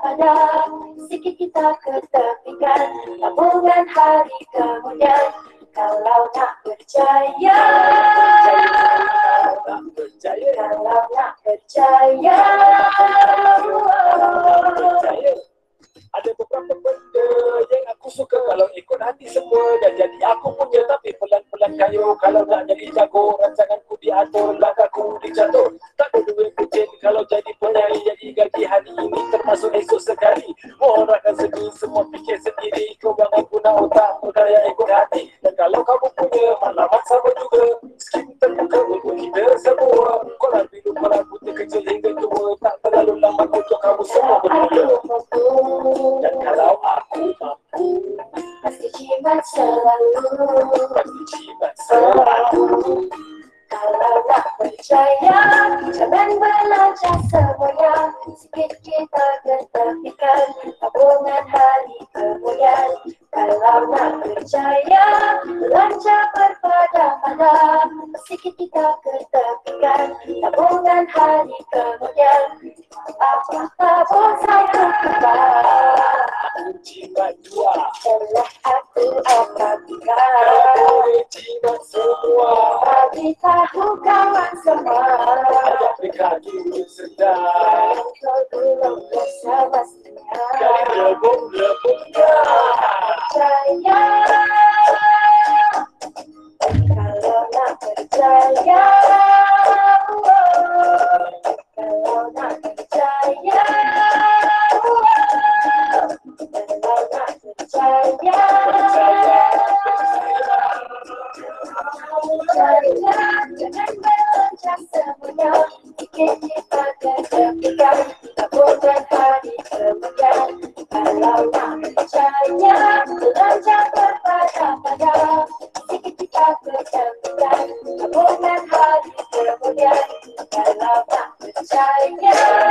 pada sikit kita ketepikan tabungan hari kemudian. Kalau nak percaya, kalau nak percaya, ada beberapa benda yang aku suka kalau ikut hati semua dah jadi aku punya, tapi pelan-pelan kayu kalau nak jadi jago, rancanganku diatur, langkahku dicatur. Tak ada duit kucing kalau jadi penyanyi, jadi gaji hari ini termasuk esok sekali. Mohon akan sedih, semua fikir sendiri, kau jangan guna otak, budaya ikut hati. Dan kalau kamu punya maklumat sama juga, skim terbuka untuk kita semua. Kolam biru perahu kecil hingga tua, tak terlalu lama untuk kamu semua berdua. Dan kalau aku mampu, pasti jimat selalu, pasti jimat selalu. Kalau nak percaya, jangan belajar semuanya. Sikit kita ketepikan tabungan hari kemudian. Kalau nak percaya, belajar berpada-pada. Sikit kita ketepikan tabungan hari kemudian. Apakah bosan kekal? Jimat dua, Telah aku apabila boleh jimat semua. bagi tahu kawan semua, Ajak berkaki sedar, kau belum bersama setengah. kali lebung-lebungnya. Percaya, kalau nak percaya, kalau nak percaya, kalau nak percaya. Jangan meloncat semuanya, sikit kita ketepikan tabungan hari kemudian. Kalau nak percaya, belajar berpada-pada. Sikit kita ketepikan tabungan hari kemudian. Kalau nak percaya, kalau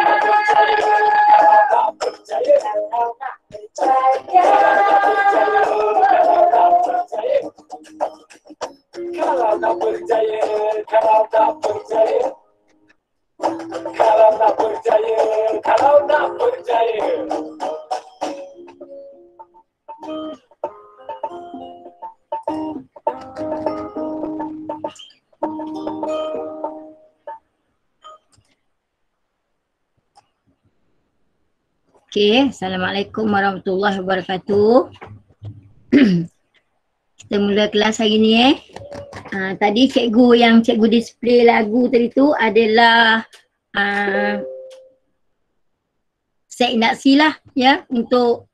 nak percaya. Kalau tak percaya, kalau tak percaya, kalau tak percaya, kalau tak percaya. Okey, Assalamualaikum warahmatullahi wabarakatuh. Kita mula kelas hari ni tadi cikgu display lagu tadi tu adalah set induksi lah ya untuk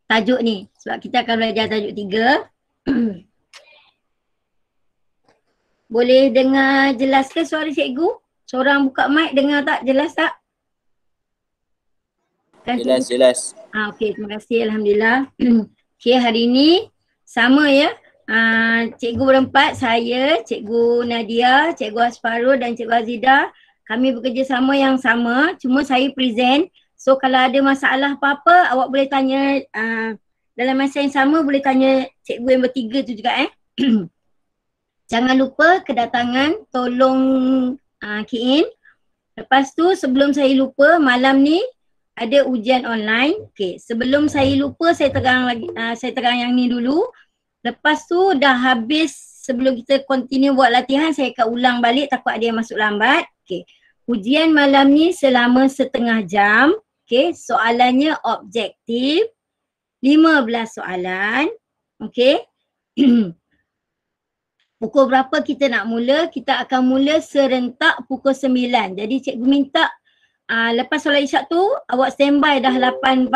tajuk ni. Sebab kita akan belajar tajuk 3. Boleh dengar jelas ke suara cikgu? Seorang buka mic dengar tak? Jelas tak? Jelas, jelas. Okey, terima kasih. Alhamdulillah. Okey, hari ni sama ya. Cikgu berempat, saya, Cikgu Nadia, Cikgu Asfarul dan Cikgu Azidah. Kami bekerjasama yang sama, cuma saya present. So kalau ada masalah apa-apa, awak boleh tanya dalam masa yang sama, boleh tanya cikgu yang bertiga tu juga Jangan lupa kedatangan, tolong key in. Lepas tu sebelum saya lupa, malam ni ada ujian online. Okey, sebelum saya lupa saya terang lagi saya terang yang ni dulu. Lepas tu dah habis, sebelum kita continue buat latihan, saya akan ulang balik takut ada yang masuk lambat. Okey. Ujian malam ni selama setengah jam. Okey, soalannya objektif. 15 soalan. Okey. Pukul berapa kita nak mula? Kita akan mula serentak pukul 9. Jadi cikgu minta lepas solat isyak tu awak standby dah 8.45.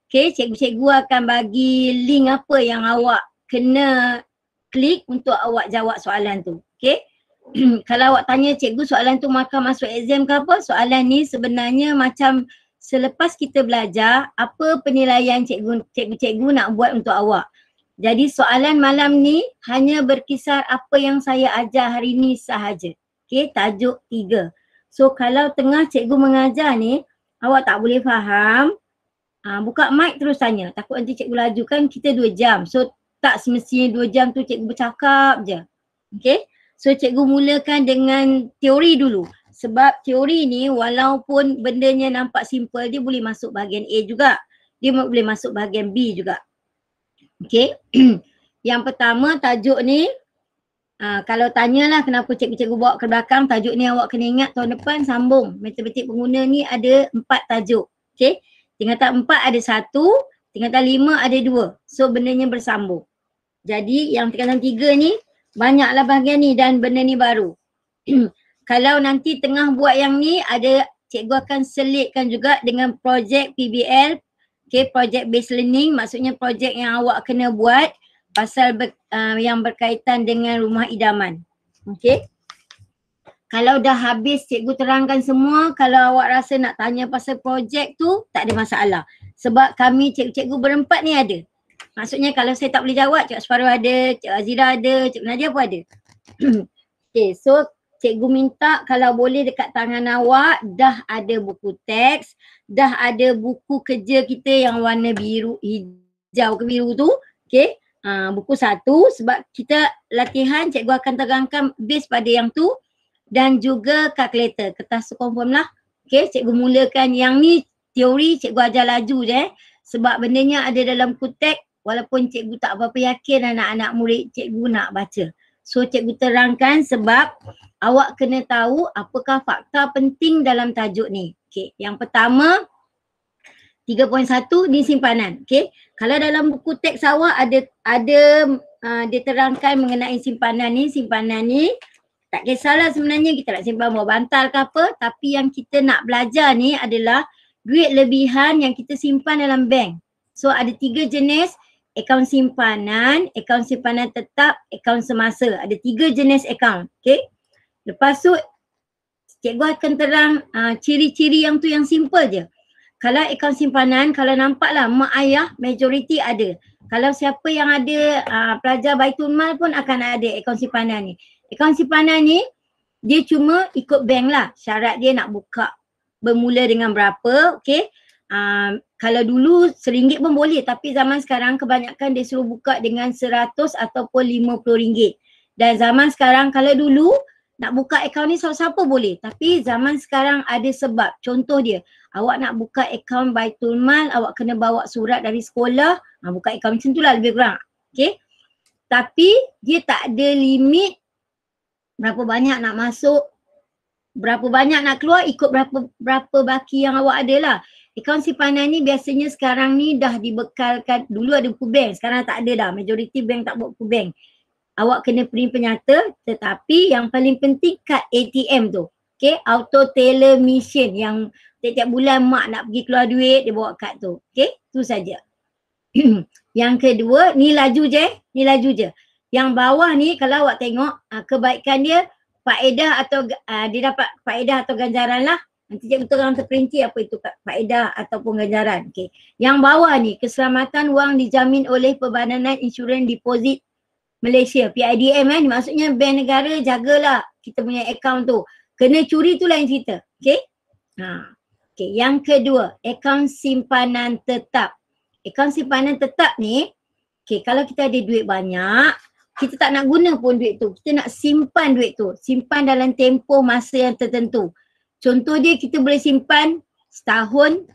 Okay, cikgu akan bagi link apa yang awak kena klik untuk awak jawab soalan tu. Okay. Kalau awak tanya cikgu soalan tu makan masuk exam ke apa, soalan ni sebenarnya macam selepas kita belajar apa penilaian cikgu nak buat untuk awak. Jadi soalan malam ni hanya berkisar apa yang saya ajar hari ni sahaja. Okay, tajuk 3. So kalau tengah cikgu mengajar ni, awak tak boleh faham, buka mic terus tanya. Takut nanti cikgu laju, kan kita 2 jam. So tak semestinya 2 jam tu cikgu bercakap je. Okay. So cikgu mulakan dengan teori dulu. Sebab teori ni walaupun bendanya nampak simple, dia boleh masuk bahagian A juga. Dia boleh masuk bahagian B juga. Okay. Yang pertama tajuk ni, kalau tanyalah kenapa cikgu-cikgu bawa ke belakang, tajuk ni awak kena ingat tahun depan sambung. Matematik pengguna ni ada 4 tajuk. Okay. Tingkatan 4 ada 1, tingkatan 5 ada 2. So bendanya bersambung. Jadi yang tingkatan 3 ni banyaklah bahagian ni dan benda ni baru. Kalau nanti tengah buat yang ni, ada cikgu akan selitkan juga dengan projek PBL. Okay, project based learning, maksudnya projek yang awak kena buat pasal yang berkaitan dengan rumah idaman. Okay. Kalau dah habis cikgu terangkan semua, kalau awak rasa nak tanya pasal projek tu, tak ada masalah. Sebab kami cikgu-cikgu berempat ni ada. Maksudnya kalau saya tak boleh jawab, Cik Asfaru ada, Cik Azira ada, Cik Nadia pun ada. Okay, so cikgu minta kalau boleh dekat tangan awak dah ada buku teks, dah ada buku kerja kita yang warna biru, hijau ke biru tu. Okay, buku 1 sebab kita latihan cikgu akan terangkan base pada yang tu dan juga kalkulator, kertas confirm lah. Okay, cikgu mulakan yang ni teori, cikgu ajar laju je sebab bendanya ada dalam buku teks walaupun cikgu tak berapa yakin anak-anak murid cikgu nak baca. So cikgu terangkan sebab awak kena tahu apakah fakta penting dalam tajuk ni. Okay, yang pertama 3.1 ni simpanan. Okay, kalau dalam buku teks awak ada diterangkan mengenai simpanan ni tak kisahlah sebenarnya kita nak simpan bawah bantal ke apa, tapi yang kita nak belajar ni adalah duit lebihan yang kita simpan dalam bank. So ada 3 jenis, akaun simpanan tetap, akaun semasa. Ada 3 jenis akaun. Okay. Lepas tu cikgu akan terang ciri-ciri yang tu yang simple je. Kalau akaun simpanan, kalau nampaklah mak ayah majoriti ada. Kalau siapa yang ada pelajar Baitul Mal pun akan ada akaun simpanan ni. Akaun simpanan ni dia cuma ikut bank lah. Syarat dia nak buka bermula dengan berapa. Okay. Kalau dulu RM1 pun boleh, tapi zaman sekarang kebanyakan dia suruh buka dengan RM100 ataupun RM50. Dan zaman sekarang kalau dulu nak buka akaun ni siapa-siapa boleh, tapi zaman sekarang ada sebab. Contoh dia, awak nak buka akaun Baitul Mal, awak kena bawa surat dari sekolah, buka akaun macam tu lah lebih kurang. Okay. Tapi dia tak ada limit berapa banyak nak masuk, berapa banyak nak keluar, ikut berapa baki yang awak ada lah. Akaun simpanan ni biasanya sekarang ni dah dibekalkan, dulu ada buku bank, sekarang tak ada dah. Majoriti bank tak buat buku bank. Awak kena print penyata, tetapi yang paling penting kad ATM tu. Okay, auto teller machine yang tiap-tiap bulan mak nak pergi keluar duit, dia bawa kad tu. Okay, tu saja. Yang kedua, ni laju je. Yang bawah ni kalau awak tengok kebaikan dia, faedah atau dia dapat faedah atau ganjaran lah. Nanti cikgu terang terperinci apa itu faedah ataupun ganjaran. Okay. Yang bawah ni, keselamatan wang dijamin oleh Perbadanan Insurans Deposit Malaysia, PIDM ni maksudnya bank negara jagalah kita punya akaun tu. Kena curi tu lain cerita. Okay. Okay. Yang kedua, akaun simpanan tetap. Akaun simpanan tetap ni, okay, kalau kita ada duit banyak, kita tak nak guna pun duit tu. Kita nak simpan duit tu. Simpan dalam tempoh masa yang tertentu. Contoh dia kita boleh simpan setahun,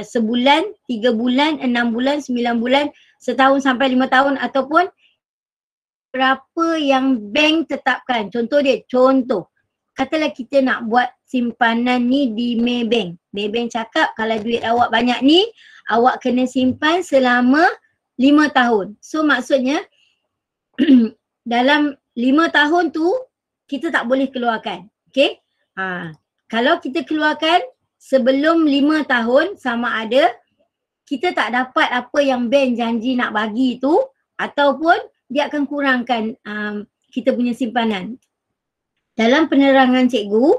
sebulan, 3 bulan, 6 bulan, 9 bulan, setahun sampai 5 tahun ataupun berapa yang bank tetapkan. Contoh dia, katalah kita nak buat simpanan ni di Maybank. Maybank cakap kalau duit awak banyak ni, awak kena simpan selama 5 tahun. So maksudnya dalam 5 tahun tu kita tak boleh keluarkan. Okay. Kalau kita keluarkan sebelum 5 tahun, sama ada kita tak dapat apa yang bank janji nak bagi tu ataupun dia akan kurangkan kita punya simpanan. Dalam penerangan cikgu,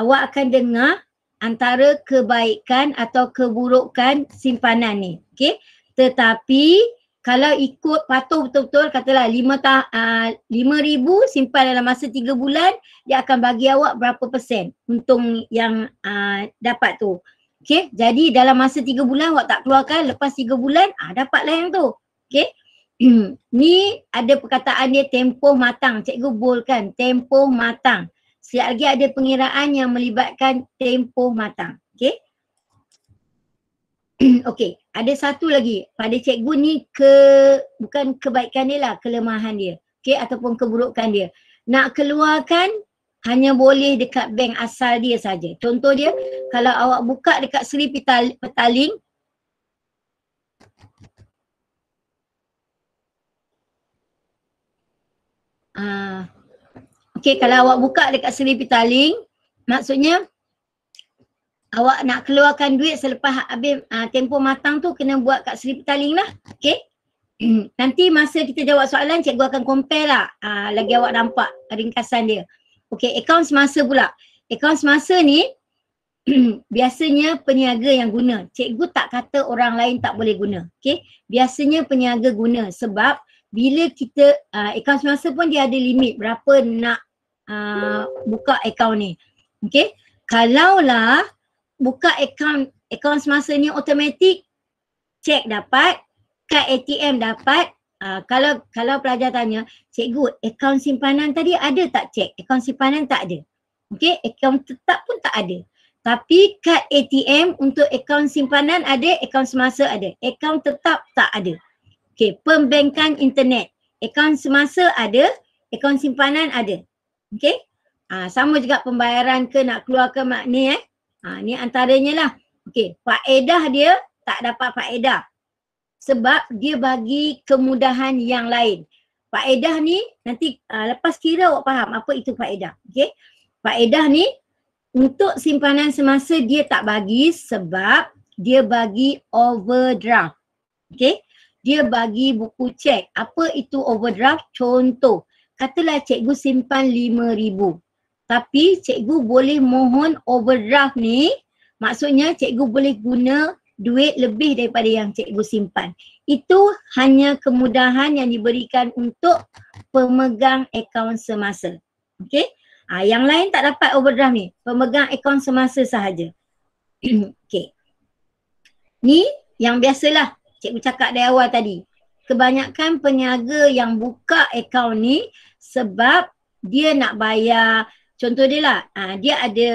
awak akan dengar antara kebaikan atau keburukan simpanan ni. Okay. Tetapi kalau ikut patuh betul-betul, katalah 5,000 simpan dalam masa 3 bulan, dia akan bagi awak berapa persen untung yang dapat tu. Okay, jadi dalam masa 3 bulan awak tak keluarkan, lepas 3 bulan dapatlah yang tu. Okay, ni ada perkataan dia tempoh matang, cikgu boldkan, tempoh matang. Sekejap lagi ada pengiraan yang melibatkan tempoh matang. Okey. Okey, ada satu lagi. Pada cikgu ni bukan kebaikan dia lah, kelemahan dia. Okey, ataupun keburukan dia. Nak keluarkan hanya boleh dekat bank asal dia saja. Contoh dia, kalau awak buka dekat Sri Petaling, okey, kalau awak buka dekat Sri Petaling, maksudnya awak nak keluarkan duit selepas habis tempoh matang tu kena buat kat Sri Petaling lah. Okey. Nanti masa kita jawab soalan, cikgu akan compare lah. Lagi awak nampak ringkasan dia. Okey, akaun semasa pula. Akaun semasa ni biasanya peniaga yang guna. Cikgu tak kata orang lain tak boleh guna. Okey. Biasanya peniaga guna sebab bila kita akaun semasa pun dia ada limit berapa nak buka akaun ni. Okey. Kalaulah buka akaun semasa ni automatik, cek dapat, kad ATM dapat. Kalau pelajar tanya, cikgu akaun simpanan tadi ada tak cek? Akaun simpanan tak ada. Okey, akaun tetap pun tak ada. Tapi kad ATM untuk akaun simpanan ada, akaun semasa ada. Akaun tetap tak ada. Okey, pembankan internet. Akaun semasa ada, akaun simpanan ada. Okey. Sama juga pembayaran ke nak keluarkan ni ni antaranya lah. Okey, faedah dia tak dapat faedah. Sebab dia bagi kemudahan yang lain. Faedah ni nanti lepas kira awak faham apa itu faedah. Okey. Faedah ni untuk simpanan semasa dia tak bagi sebab dia bagi overdraft. Okey. Dia bagi buku cek. Apa itu overdraft? Contoh, katalah cikgu simpan 5,000. Tapi cikgu boleh mohon overdraft ni, maksudnya cikgu boleh guna duit lebih daripada yang cikgu simpan. Itu hanya kemudahan yang diberikan untuk pemegang akaun semasa. Okey. Yang lain tak dapat overdraft ni. Pemegang akaun semasa sahaja. Okey. Ni yang biasalah cikgu cakap dari awal tadi. Kebanyakan peniaga yang buka akaun ni sebab dia nak bayar, contoh dia lah, dia ada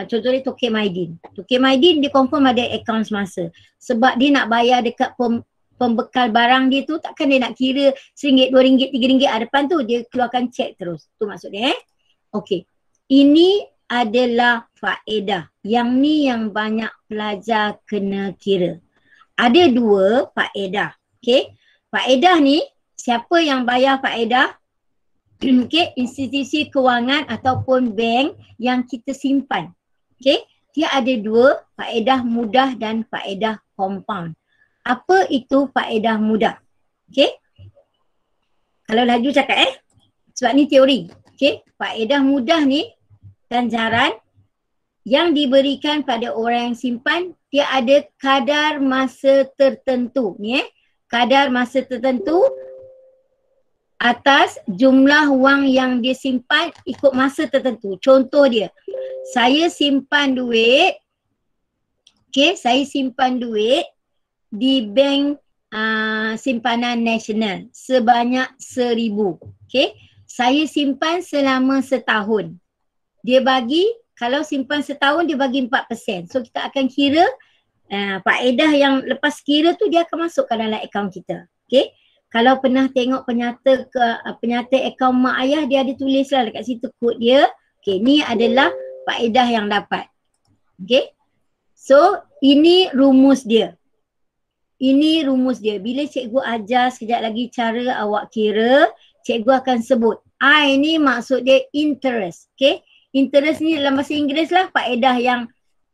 contoh dia Tokek Maidin. Tokek Maidin dia confirm ada akaun semasa. Sebab dia nak bayar dekat pembekal barang dia tu, takkan dia nak kira RM1, RM2, RM3 depan tu dia keluarkan cek terus. Tu maksud dia Okey. Ini adalah faedah. Yang ni yang banyak pelajar kena kira. Ada 2 faedah. Okey. Faedah ni siapa yang bayar faedah? Okey, institusi kewangan ataupun bank yang kita simpan. Okey, dia ada 2, faedah mudah dan faedah compound. Apa itu faedah mudah? Okey. Kalau laju cakap sebab ni teori. Okey, faedah mudah ni ganjaran yang diberikan pada orang yang simpan, dia ada kadar masa tertentu. Ni kadar masa tertentu atas jumlah wang yang dia simpan ikut masa tertentu. Contoh dia, saya simpan duit, okey, saya simpan duit di bank simpanan nasional sebanyak 1,000. Okey, saya simpan selama setahun. Dia bagi, kalau simpan setahun dia bagi 4%. So kita akan kira faedah yang lepas kira tu dia akan masukkan dalam akaun kita. Okey. Kalau pernah tengok penyata akaun mak ayah, dia ada tulis lah dekat situ kod dia. Okey, ni adalah faedah yang dapat. Okey. So, ini rumus dia. Ini rumus dia. Bila cikgu ajar sekejap lagi cara awak kira, cikgu akan sebut. I ni maksud dia interest. Okey. Interest ni dalam bahasa Inggeris lah faedah yang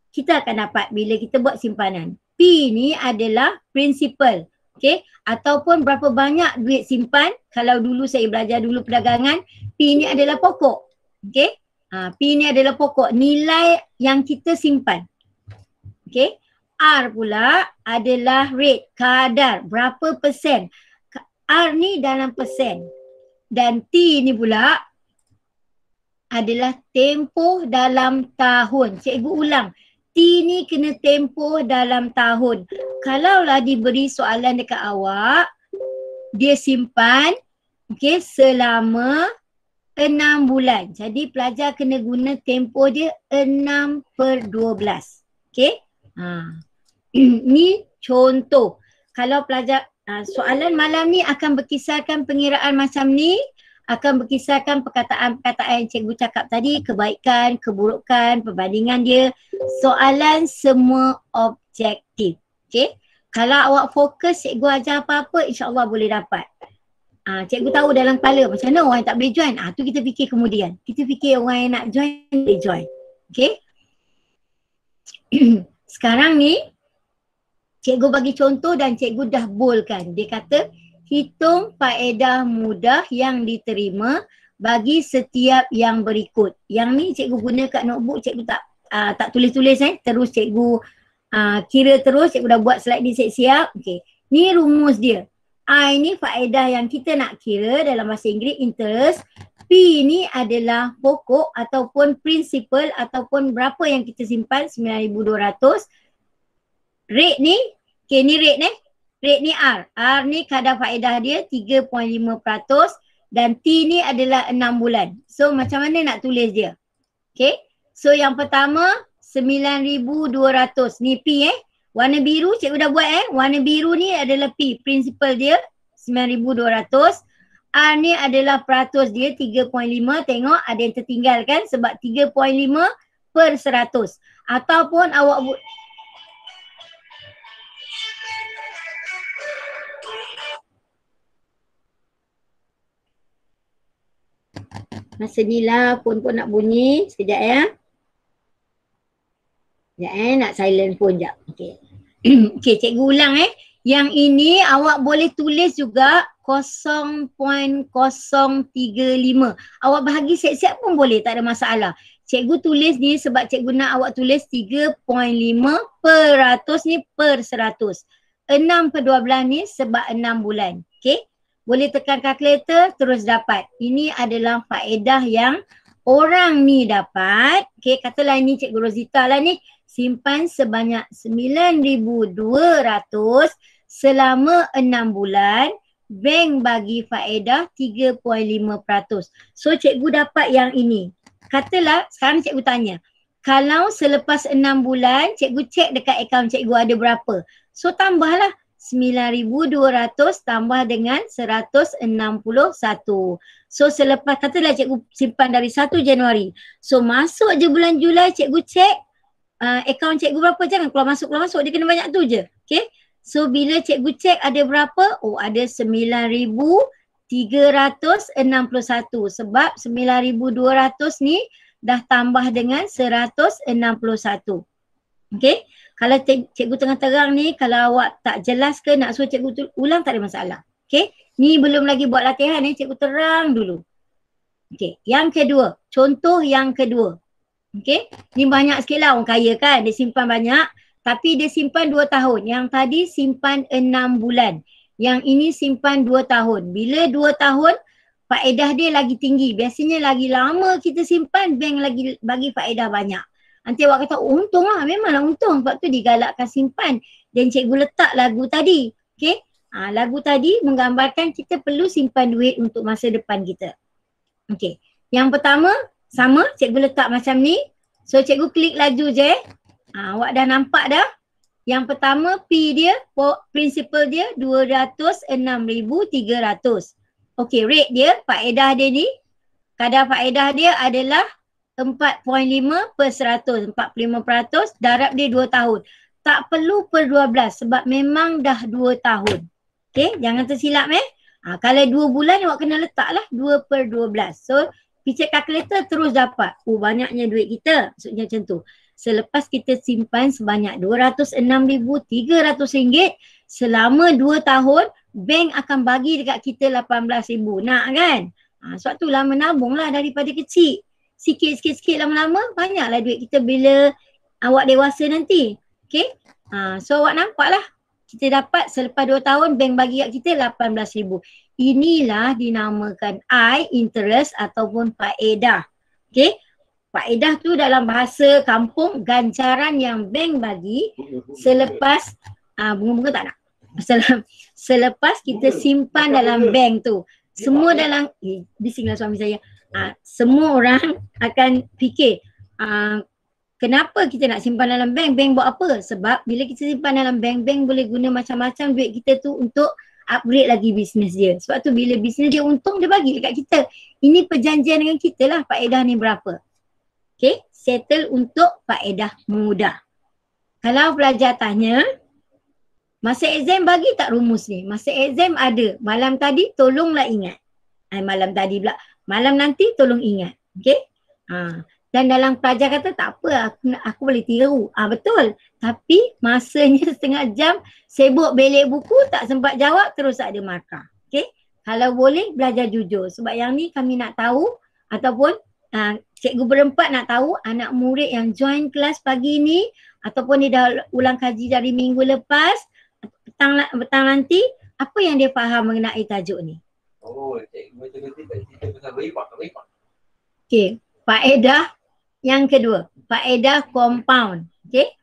kita akan dapat bila kita buat simpanan. P ni adalah principal. Okey, ataupun berapa banyak duit simpan. Kalau dulu saya belajar dulu perdagangan, P ni adalah pokok. Okey, P ni adalah pokok, nilai yang kita simpan. Okey, R pula adalah rate, kadar, berapa persen. R ni dalam persen. Dan T ni pula adalah tempoh dalam tahun. Cikgu ulang. T ni kena tempoh dalam tahun. Kalaulah diberi soalan dekat awak, dia simpan selama 6 bulan. Jadi pelajar kena guna tempoh dia 6/12. Okey? Ni contoh. Kalau pelajar, soalan malam ni akan berkisarkan pengiraan macam ni, akan berkisarkan perkataan-perkataan yang cikgu cakap tadi, kebaikan, keburukan, perbandingan dia. Soalan semua objektif. Okey? Kalau awak fokus cikgu ajar apa-apa, insya-Allah boleh dapat. Cikgu tahu dalam kepala macam mana orang yang tak boleh join. Tu kita fikir kemudian. Kita fikir orang yang nak join, boleh join. Okey? Sekarang ni, cikgu bagi contoh dan cikgu dah boldkan. Dia kata, hitung faedah mudah yang diterima bagi setiap yang berikut. Yang ni cikgu guna kat notebook, cikgu tak tulis-tulis terus cikgu kira terus, cikgu dah buat slide ni siap-siap. Okey. Ni rumus dia. I ni faedah yang kita nak kira dalam bahasa Inggeris interest. P ni adalah pokok ataupun principal ataupun berapa yang kita simpan 9,200. Rate ni, okay ni rate ni. Rate ni R. R ni kadar faedah dia 3.5% dan T ni adalah 6 bulan. So macam mana nak tulis dia? Okay. So yang pertama 9,200 ni P warna biru cikgu dah buat warna biru ni adalah P, principal dia 9,200. R ni adalah peratus dia 3.5, tengok ada yang tertinggal kan sebab 3.5/100. Ataupun awak masa ni lah pun nak bunyi. Sekejap ya. Sekejap nak silent phone sekejap. Okay. Okay, cikgu ulang Yang ini awak boleh tulis juga 0.035. Awak bahagi siap-siap pun boleh, tak ada masalah. Cikgu tulis ni sebab cikgu nak awak tulis 3.5% ni per 100. 6/12 ni sebab 6 bulan. Okay. Boleh tekan kalkulator terus dapat. Ini adalah faedah yang orang ni dapat. Okay, katalah ini Cikgu Rosita lah ni. Simpan sebanyak 9,200 selama 6 bulan. Bank bagi faedah 3.5%. So cikgu dapat yang ini. Katalah sekarang cikgu tanya. Kalau selepas 6 bulan cikgu cek dekat akaun cikgu ada berapa. So tambahlah 9,200 tambah dengan 161. So selepas katalah cikgu simpan dari 1 Januari. So masuk je bulan Julai cikgu cek akaun cikgu berapa, jangan keluar masuk dia kena banyak tu je. Okay. So bila cikgu cek ada berapa? Oh ada 9,361 sebab 9,200 ni dah tambah dengan 161. Okay. Kalau cikgu tengah terang ni, kalau awak tak jelas ke nak suruh cikgu ulang tak ada masalah. Okay. Ni belum lagi buat latihan ni, cikgu terang dulu. Okay. Yang kedua, contoh yang kedua. Okay. Ni banyak sikit lah orang kaya kan, dia simpan banyak. Tapi dia simpan 2 tahun. Yang tadi simpan 6 bulan. Yang ini simpan 2 tahun. Bila 2 tahun, faedah dia lagi tinggi. Biasanya lagi lama kita simpan, bank lagi bagi faedah banyak. Nanti awak kata, oh, untung lah. Memanglah untung. Sebab tu digalakkan simpan. Dan cikgu letak lagu tadi. Okay. Lagu tadi menggambarkan kita perlu simpan duit untuk masa depan kita. Okay. Yang pertama, sama cikgu letak macam ni. So cikgu klik laju je. Awak dah nampak dah. Yang pertama P dia, principal dia 206,300. Okay, rate dia, faedah dia ni. Kadar faedah dia adalah 4.5/100. 45%, darab dia 2 tahun. Tak perlu per 12 sebab memang dah 2 tahun. Okay, jangan tersilap kalau 2 bulan awak kena letak lah 2/12. So, picit kalkulator terus dapat. Oh, banyaknya duit kita. Maksudnya macam tu. Selepas kita simpan sebanyak RM206,300 selama 2 tahun, bank akan bagi dekat kita RM18,000. Nak kan? Sebab tu lama nabung lah daripada kecil. Sikit-sikit lama-lama banyaklah duit kita bila awak dewasa nanti. Okay? So awak nampak lah. Kita dapat selepas 2 tahun bank bagi kat kita RM18,000. Inilah dinamakan I, interest ataupun faedah. Okay? Faedah tu dalam bahasa kampung ganjaran yang bank bagi selepas bunga-bunga tak nak. Selepas kita simpan dalam bank tu. Semua dalam bisinglah suami saya. Semua orang akan fikir kenapa kita nak simpan dalam bank? Bank buat apa? Sebab bila kita simpan dalam bank, bank boleh guna macam-macam duit kita tu untuk upgrade lagi bisnes dia. Sebab tu bila bisnes dia untung, dia bagi dekat kita. Ini perjanjian dengan kita lah faedah ni berapa. Okay, settle untuk faedah mudah. Kalau pelajar tanya, masa exam bagi tak rumus ni? Masa exam ada. Malam tadi tolonglah ingat. Malam tadi pula. Malam nanti tolong ingat. Okay. Dan dalam pelajar kata tak apa, aku boleh tiru. Betul. Tapi masanya setengah jam sibuk belik buku, tak sempat jawab, terus ada markah. Okay. Kalau boleh belajar jujur. Sebab yang ni kami nak tahu ataupun cikgu berempat nak tahu anak murid yang join kelas pagi ni ataupun dia dah ulang kaji dari minggu lepas, petang nanti, apa yang dia faham mengenai tajuk ni. Cikgu cerita pasal riba. Okay. Faedah yang kedua, faedah compound. Okay.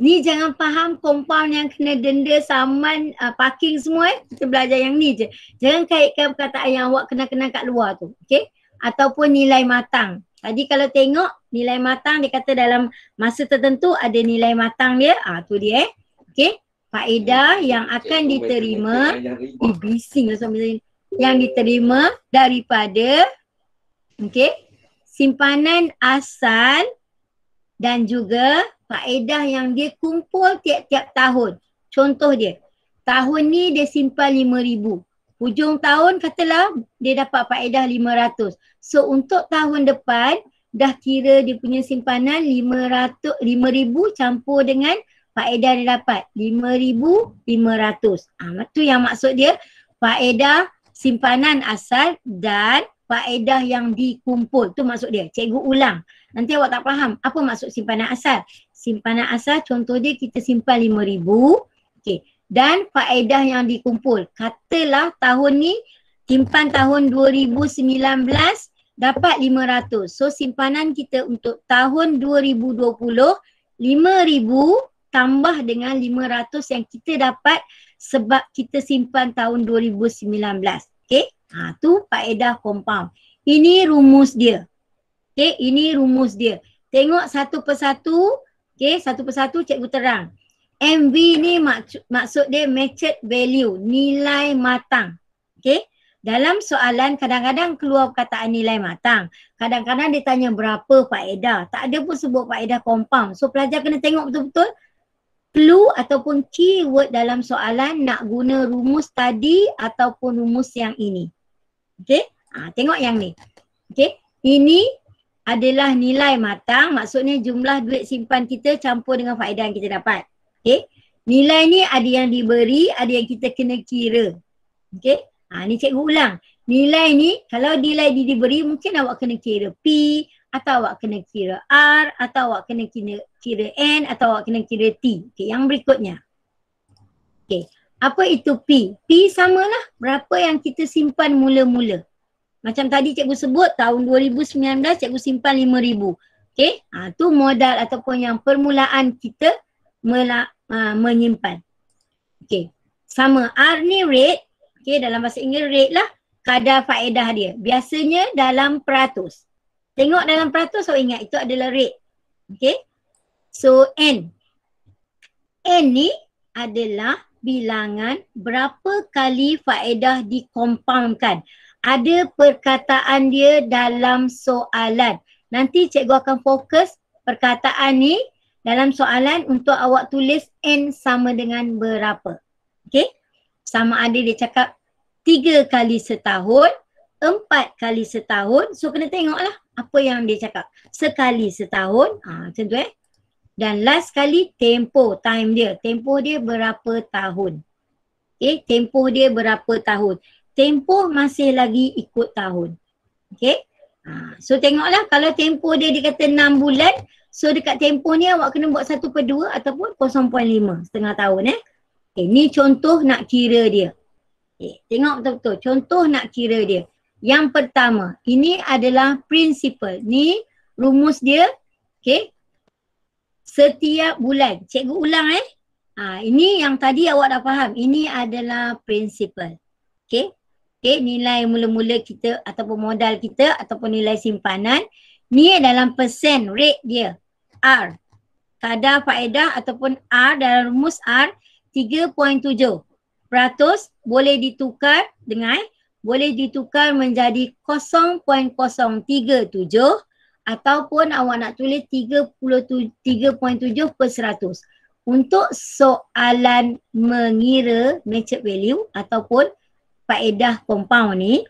Ni jangan faham compound yang kena denda, saman, parking semua. Kita belajar yang ni je. Jangan kaitkan perkataan yang awak kenal-kenal kat luar tu. Okay. Ataupun nilai matang. Tadi kalau tengok nilai matang, dia kata dalam masa tertentu ada nilai matang dia. Tu dia. Okay. Faedah yang akan diterima. Bising lah sambil yang diterima daripada simpanan asal dan juga faedah yang dia kumpul tiap-tiap tahun. Contoh dia, tahun ni dia simpan 5,000. Hujung tahun katalah dia dapat faedah 500. So untuk tahun depan dah kira dia punya simpanan 5,000 campur dengan faedah dia dapat 5,500. Itu yang maksud dia faedah simpanan asal dan faedah yang dikumpul. Tu maksud dia. Cikgu ulang. Nanti awak tak faham apa maksud simpanan asal. Simpanan asal contoh dia kita simpan 5,000. Okay. Dan faedah yang dikumpul. Katalah tahun ni simpan tahun 2019 dapat 500. So simpanan kita untuk tahun 2020 5,000 tambah dengan 500 yang kita dapat sebab kita simpan tahun 2019. Okay. Tu faedah compound. Ini rumus dia. Okay. Ini rumus dia. Tengok satu persatu. Okay. Satu persatu cikgu terang. MV ni maksud dia matured value. Nilai matang. Okay. Dalam soalan kadang-kadang keluar perkataan nilai matang. Kadang-kadang dia tanya berapa faedah. Tak ada pun sebut faedah compound. So pelajar kena tengok betul-betul clue ataupun keyword dalam soalan nak guna rumus tadi ataupun rumus yang ini. Okay. Tengok yang ni. Okay. Ini adalah nilai matang. Maksudnya jumlah duit simpan kita campur dengan faedah yang kita dapat. Okay. Nilai ni ada yang diberi, ada yang kita kena kira. Okay. Ni cikgu ulang. Nilai ni kalau nilai diberi mungkin awak kena kira P atau awak kena kira R atau awak kena kira N atau awak kena kira T. Okay. Yang berikutnya. Okay. Apa itu P? P samalah berapa yang kita simpan mula-mula. Macam tadi cikgu sebut tahun 2019 cikgu simpan 5,000. Okay. Tu modal ataupun yang permulaan kita menyimpan. Okay. Sama R ni rate. Okay. Dalam bahasa Inggeris rate lah kadar faedah dia. Biasanya dalam peratus. Tengok dalam peratus awak ingat itu adalah rate. Okay. So N. N ni adalah bilangan berapa kali faedah dikompaundkan. Ada perkataan dia dalam soalan. Nanti cikgu akan fokus perkataan ni dalam soalan untuk awak tulis N sama dengan berapa. Okay. Sama ada dia cakap 3 kali setahun, 4 kali setahun. So kena tengoklah apa yang dia cakap. Sekali setahun. Macam tu Dan last kali tempoh, time dia. Tempoh dia berapa tahun. Okay, tempoh dia berapa tahun. Tempoh masih lagi ikut tahun. Okay. So tengoklah kalau tempoh dia kata 6 bulan. So dekat tempoh ni awak kena buat 1/2 ataupun 0.5 setengah tahun. Okay, ni contoh nak kira dia. Okay, tengok betul-betul. Contoh nak kira dia. Yang pertama, ini adalah principle. Ni rumus dia. Okay. Setiap bulan. Cikgu ulang ini yang tadi awak dah faham. Ini adalah principle. Okay. Okay, nilai mula-mula kita ataupun modal kita ataupun nilai simpanan. Ni dalam persen rate dia. R. Kadar faedah ataupun R dalam rumus R 3.7% boleh ditukar menjadi 0.037 ataupun awak nak tulis 3.7%. Untuk soalan mengira matured value ataupun faedah compound ni,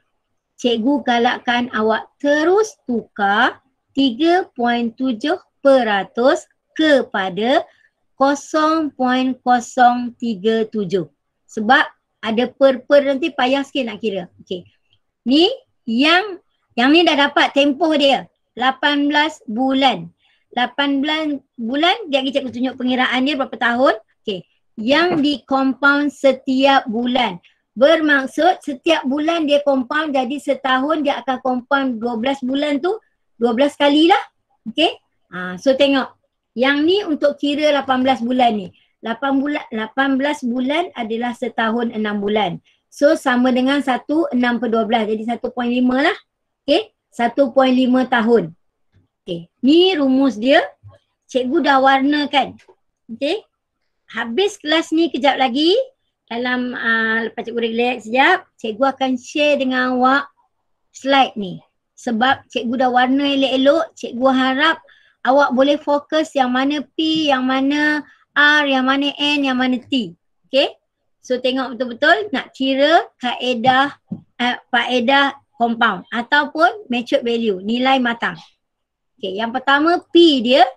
cikgu galakkan awak terus tukar 3.7% kepada 0.037. Sebab ada per nanti payah sikit nak kira. Okey. Ni yang ni dah dapat tempoh dia 18 bulan. 18 bulan dia bagi cikgu tunjuk pengiraan dia berapa tahun. Okey. Yang di compound setiap bulan. Bermaksud setiap bulan dia compound, jadi setahun dia akan compound 12 bulan tu 12 kali lah. Okey. So tengok. Yang ni untuk kira 18 bulan ni. 18 bulan adalah setahun 6 bulan. So sama dengan 1/6 per 12. Jadi 1.5 lah. Okey. 1.5 tahun. Okey. Ni rumus dia. Cikgu dah warnakan. Okey. Habis kelas ni kejap lagi. Dalam lepas cikgu relax sekejap, cikgu akan share dengan awak slide ni. Sebab cikgu dah warna elok-elok, cikgu harap awak boleh fokus yang mana P, yang mana R, yang mana N, yang mana T. Okay? So tengok betul-betul nak kira kaedah faedah compound ataupun matured value, nilai matang. Okay, yang pertama P dia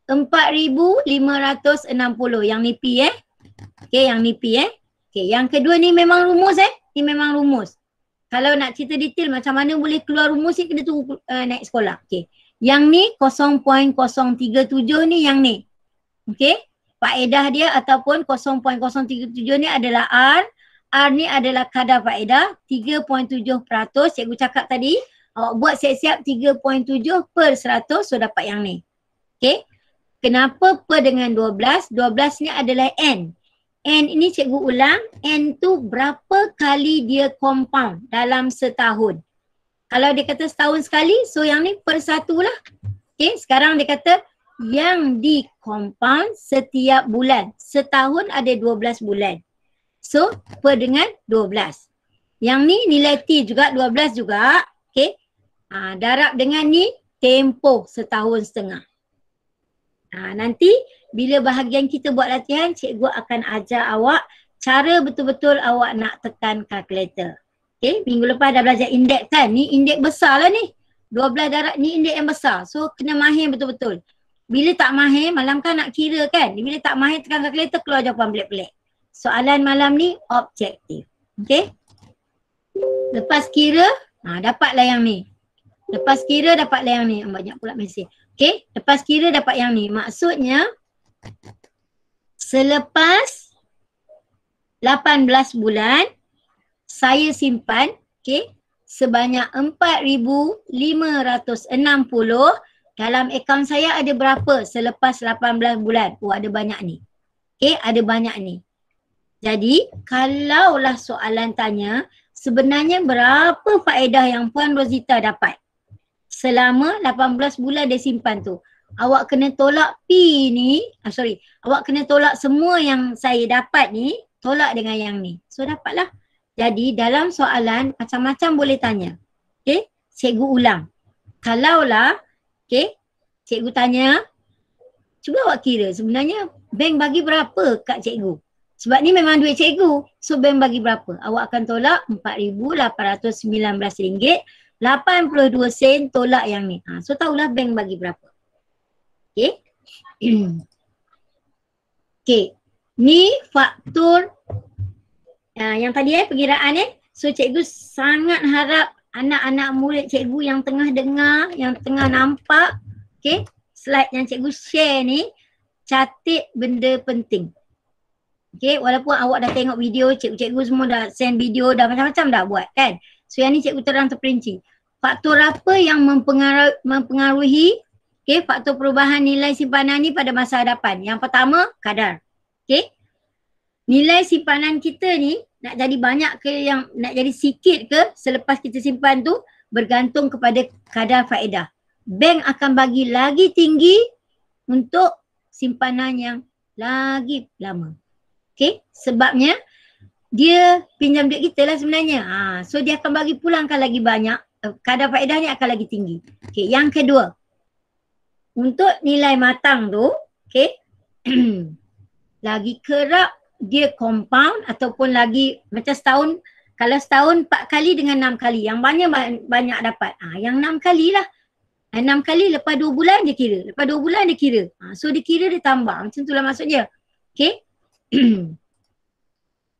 4,560. Yang ni P Okay, yang ni P Okay, yang kedua ni memang rumus Ni memang rumus. Kalau nak cerita detail macam mana boleh keluar rumus ni kena tunggu naik sekolah. Okay. Yang ni 0.037 ni yang ni. Okay. Faedah dia ataupun 0.037 ni adalah R. R ni adalah kadar faedah 3.7%. Cikgu cakap tadi awak buat siap-siap 3.7 per 100 so dapat yang ni. Okay. Kenapa per dengan 12? 12 ni adalah N. N ini cikgu ulang, N tu berapa kali dia compound dalam setahun. Kalau dia kata setahun sekali, so yang ni per 1 lah. Okay, sekarang dia kata yang di compound setiap bulan. Setahun ada 12 bulan. So, per dengan 12. Yang ni nilai T juga 12 juga. Okay, darab dengan ni tempoh setahun setengah. Nanti bila bahagian kita buat latihan, cikgu akan ajar awak cara betul-betul awak nak tekan kalkulator. Okay, minggu lepas dah belajar indeks kan? Ni indeks besar lah ni. 12 darab ni indeks yang besar. So kena mahir betul-betul. Bila tak mahir, malam kan nak kira kan? Bila tak mahir tekan kalkulator keluar jawapan pelik-pelik. Soalan malam ni objektif. Okay. Lepas kira, dapatlah yang ni. Lepas kira dapatlah yang ni. Banyak pula mesej. Okay, lepas kira dapat yang ni. Maksudnya, selepas 18 bulan, saya simpan, okay, sebanyak 4,560 dalam akaun saya ada berapa selepas 18 bulan? Oh, ada banyak ni. Okay, ada banyak ni. Jadi, kalaulah soalan tanya, sebenarnya berapa faedah yang Puan Rosita dapat? Selama 18 bulan dia simpan tu. Awak kena tolak P ni, awak kena tolak semua yang saya dapat ni, tolak dengan yang ni. So dapatlah. Jadi dalam soalan macam-macam boleh tanya. Okay, cikgu ulang. Kalaulah, okay, cikgu tanya, cuba awak kira sebenarnya bank bagi berapa kat cikgu? Sebab ni memang duit cikgu. So bank bagi berapa? Awak akan tolak RM4,819. 82 sen tolak yang ni. So tahulah bank bagi berapa. Okay. Okay. Ni faktor yang tadi perkiraan So cikgu sangat harap anak-anak murid cikgu yang tengah dengar, yang tengah nampak, okay, slide yang cikgu share ni, catat benda penting. Okay, walaupun awak dah tengok video, cikgu-cikgu semua dah send video, dah macam-macam dah buat kan. So yang ni cikgu terang terperinci. Faktor apa yang mempengaruhi faktor perubahan nilai simpanan ni pada masa hadapan? Yang pertama, kadar. Okay. Nilai simpanan kita ni nak jadi banyak ke yang nak jadi sikit ke selepas kita simpan tu bergantung kepada kadar faedah. Bank akan bagi lagi tinggi untuk simpanan yang lagi lama. Okay, sebabnya dia pinjam duit kita lah sebenarnya. So dia akan bagi pulangkan lagi banyak, kadar faedahnya akan lagi tinggi. Okay, yang kedua, untuk nilai matang tu, okay, lagi kerap dia compound ataupun lagi macam setahun, kalau setahun 4 kali dengan 6 kali, yang banyak dapat. Yang 6 kali lah. 6 kali lepas 2 bulan dia kira. Lepas 2 bulan dia kira. So dia kira dia tambah. Macam tu lah maksudnya. Okay.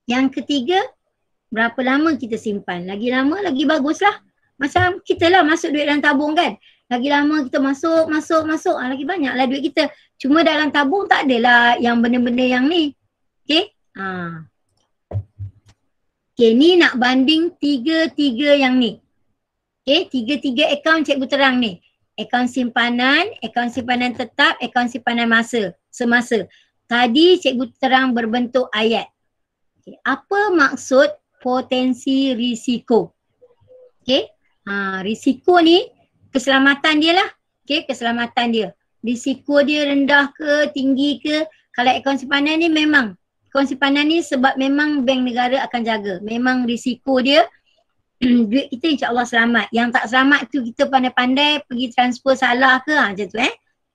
Yang ketiga, berapa lama kita simpan. Lagi lama lagi bagus lah. Macam kita lah masuk duit dalam tabung kan. Lagi lama kita masuk. Lagi banyak lah duit kita. Cuma dalam tabung tak adalah yang benda-benda yang ni. Okay. Okay, ni nak banding tiga yang ni. Okay, tiga akaun cikgu terang ni. Akaun simpanan tetap, akaun simpanan semasa. Tadi cikgu terang berbentuk ayat. Okay, apa maksud potensi risiko? Okay, risiko ni keselamatan dia lah. Okay, keselamatan dia. Risiko dia rendah ke, tinggi ke. Kalau akaun simpanan ni memang, akaun simpanan ni sebab memang bank negara akan jaga. Memang risiko dia duit kita insya-Allah selamat. Yang tak selamat tu kita pandai-pandai pergi transfer salah ke macam tu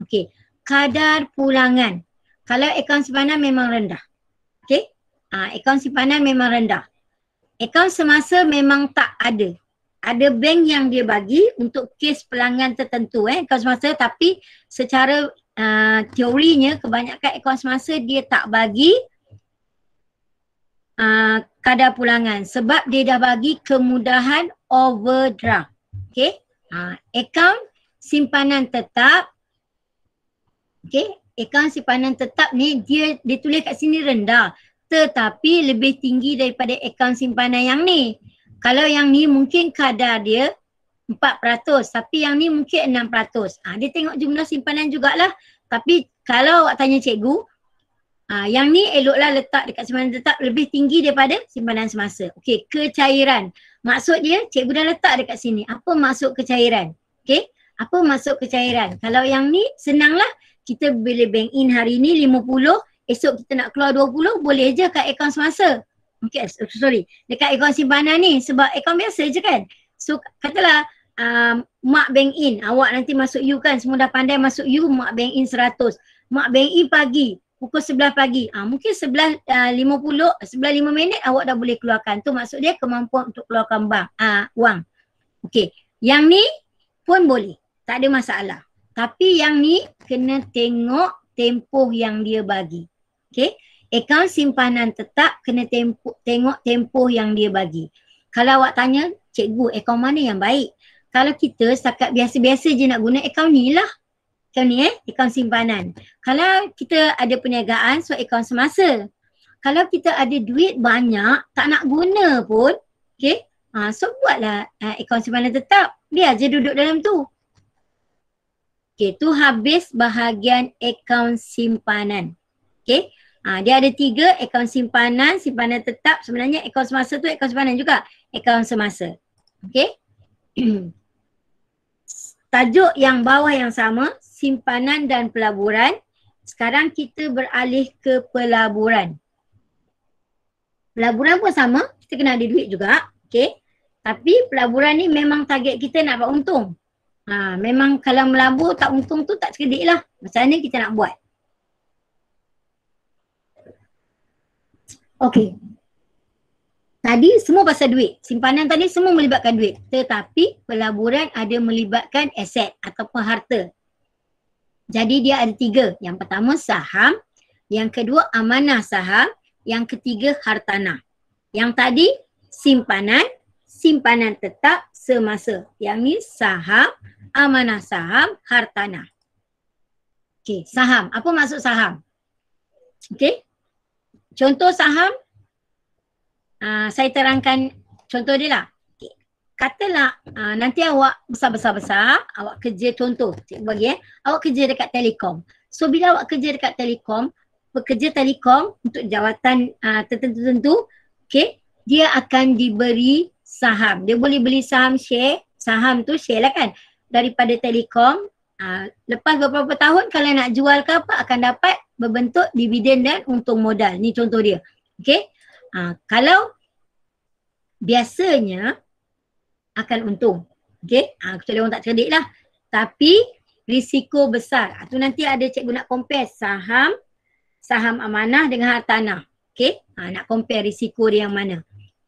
Okey. Kadar pulangan. Kalau akaun simpanan memang rendah. Okey. Akaun simpanan memang rendah. Akaun semasa memang tak ada. Ada bank yang dia bagi untuk kes pelanggan tertentu akaun semasa, tapi secara teorinya kebanyakan akaun semasa dia tak bagi kadar pulangan sebab dia dah bagi kemudahan overdraft. Okay. Akaun simpanan tetap. Okay. Akaun simpanan tetap ni dia tulis kat sini rendah tetapi lebih tinggi daripada akaun simpanan yang ni. Kalau yang ni mungkin kadar dia 4% tapi yang ni mungkin 6%. Dia tengok jumlah simpanan jugalah. Tapi kalau awak tanya cikgu, yang ni eloklah letak dekat simpanan tetap lebih tinggi daripada simpanan semasa. Okey, kecairan. Maksud dia cikgu dah letak dekat sini. Apa maksud kecairan? Okey, apa maksud kecairan? Kalau yang ni senanglah, kita boleh bank in hari ni 50, esok kita nak keluar 20, boleh je kat akaun semasa. Okey, sorry. Dekat akaun simpanan ni sebab akaun biasa je kan. So katalah mak bank in, awak nanti masuk U kan, semua dah pandai masuk U, mak bank in 100. Mak bank in pagi, pukul 11 pagi. Mungkin 11.5 minit awak dah boleh keluarkan. Tu maksud dia kemampuan untuk keluarkan wang. Okey. Yang ni pun boleh. Tak ada masalah. Tapi yang ni kena tengok tempoh yang dia bagi. Okey. Akaun simpanan tetap kena tengok tempoh yang dia bagi. Kalau awak tanya, cikgu akaun mana yang baik? Kalau kita setakat biasa-biasa je nak guna akaun ni lah. Akaun ni akaun simpanan. Kalau kita ada perniagaan, so akaun semasa. Kalau kita ada duit banyak, tak nak guna pun, okay, so buatlah akaun simpanan tetap. Biar je duduk dalam tu. Okay, tu habis bahagian akaun simpanan. Okay, dia ada 3, akaun simpanan, simpanan tetap. Sebenarnya akaun semasa tu akaun simpanan juga. Akaun semasa. Okay. Tajuk yang bawah yang sama, simpanan dan pelaburan. Sekarang kita beralih ke pelaburan. Pelaburan pun sama, kita kena ada duit juga. Okay. Tapi pelaburan ni memang target kita nak dapat untung. Memang kalau melabur tak untung tu tak cerdik lah. Macam mana kita nak buat? Okay. Tadi semua pasal duit. Simpanan tadi semua melibatkan duit. Tetapi pelaburan ada melibatkan aset ataupun harta. Jadi dia ada 3. Yang pertama saham. Yang kedua amanah saham. Yang ketiga hartanah. Yang tadi simpanan. Simpanan tetap semasa. Yang ni saham, amanah saham, hartanah. Okey, saham. Apa maksud saham? Okey. Contoh saham. Saya terangkan contoh dia lah. Okay. Katalah nanti awak besar-besar, awak kerja contoh, cikgu bagi awak kerja dekat Telekom. So bila awak kerja dekat Telekom, pekerja Telekom untuk jawatan tertentu, okay, dia akan diberi saham. Dia boleh beli saham share, saham tu share lah kan, daripada Telekom. Lepas beberapa tahun kalau nak jual ke apa akan dapat berbentuk dividen dan untung modal. Ni contoh dia. Okay. Kalau biasanya akan untung. Okay. Kecuali orang tak cerdik lah. Tapi risiko besar. Tu nanti ada cikgu nak compare saham amanah dengan hartanah. Okay. Nak compare risiko dia yang mana.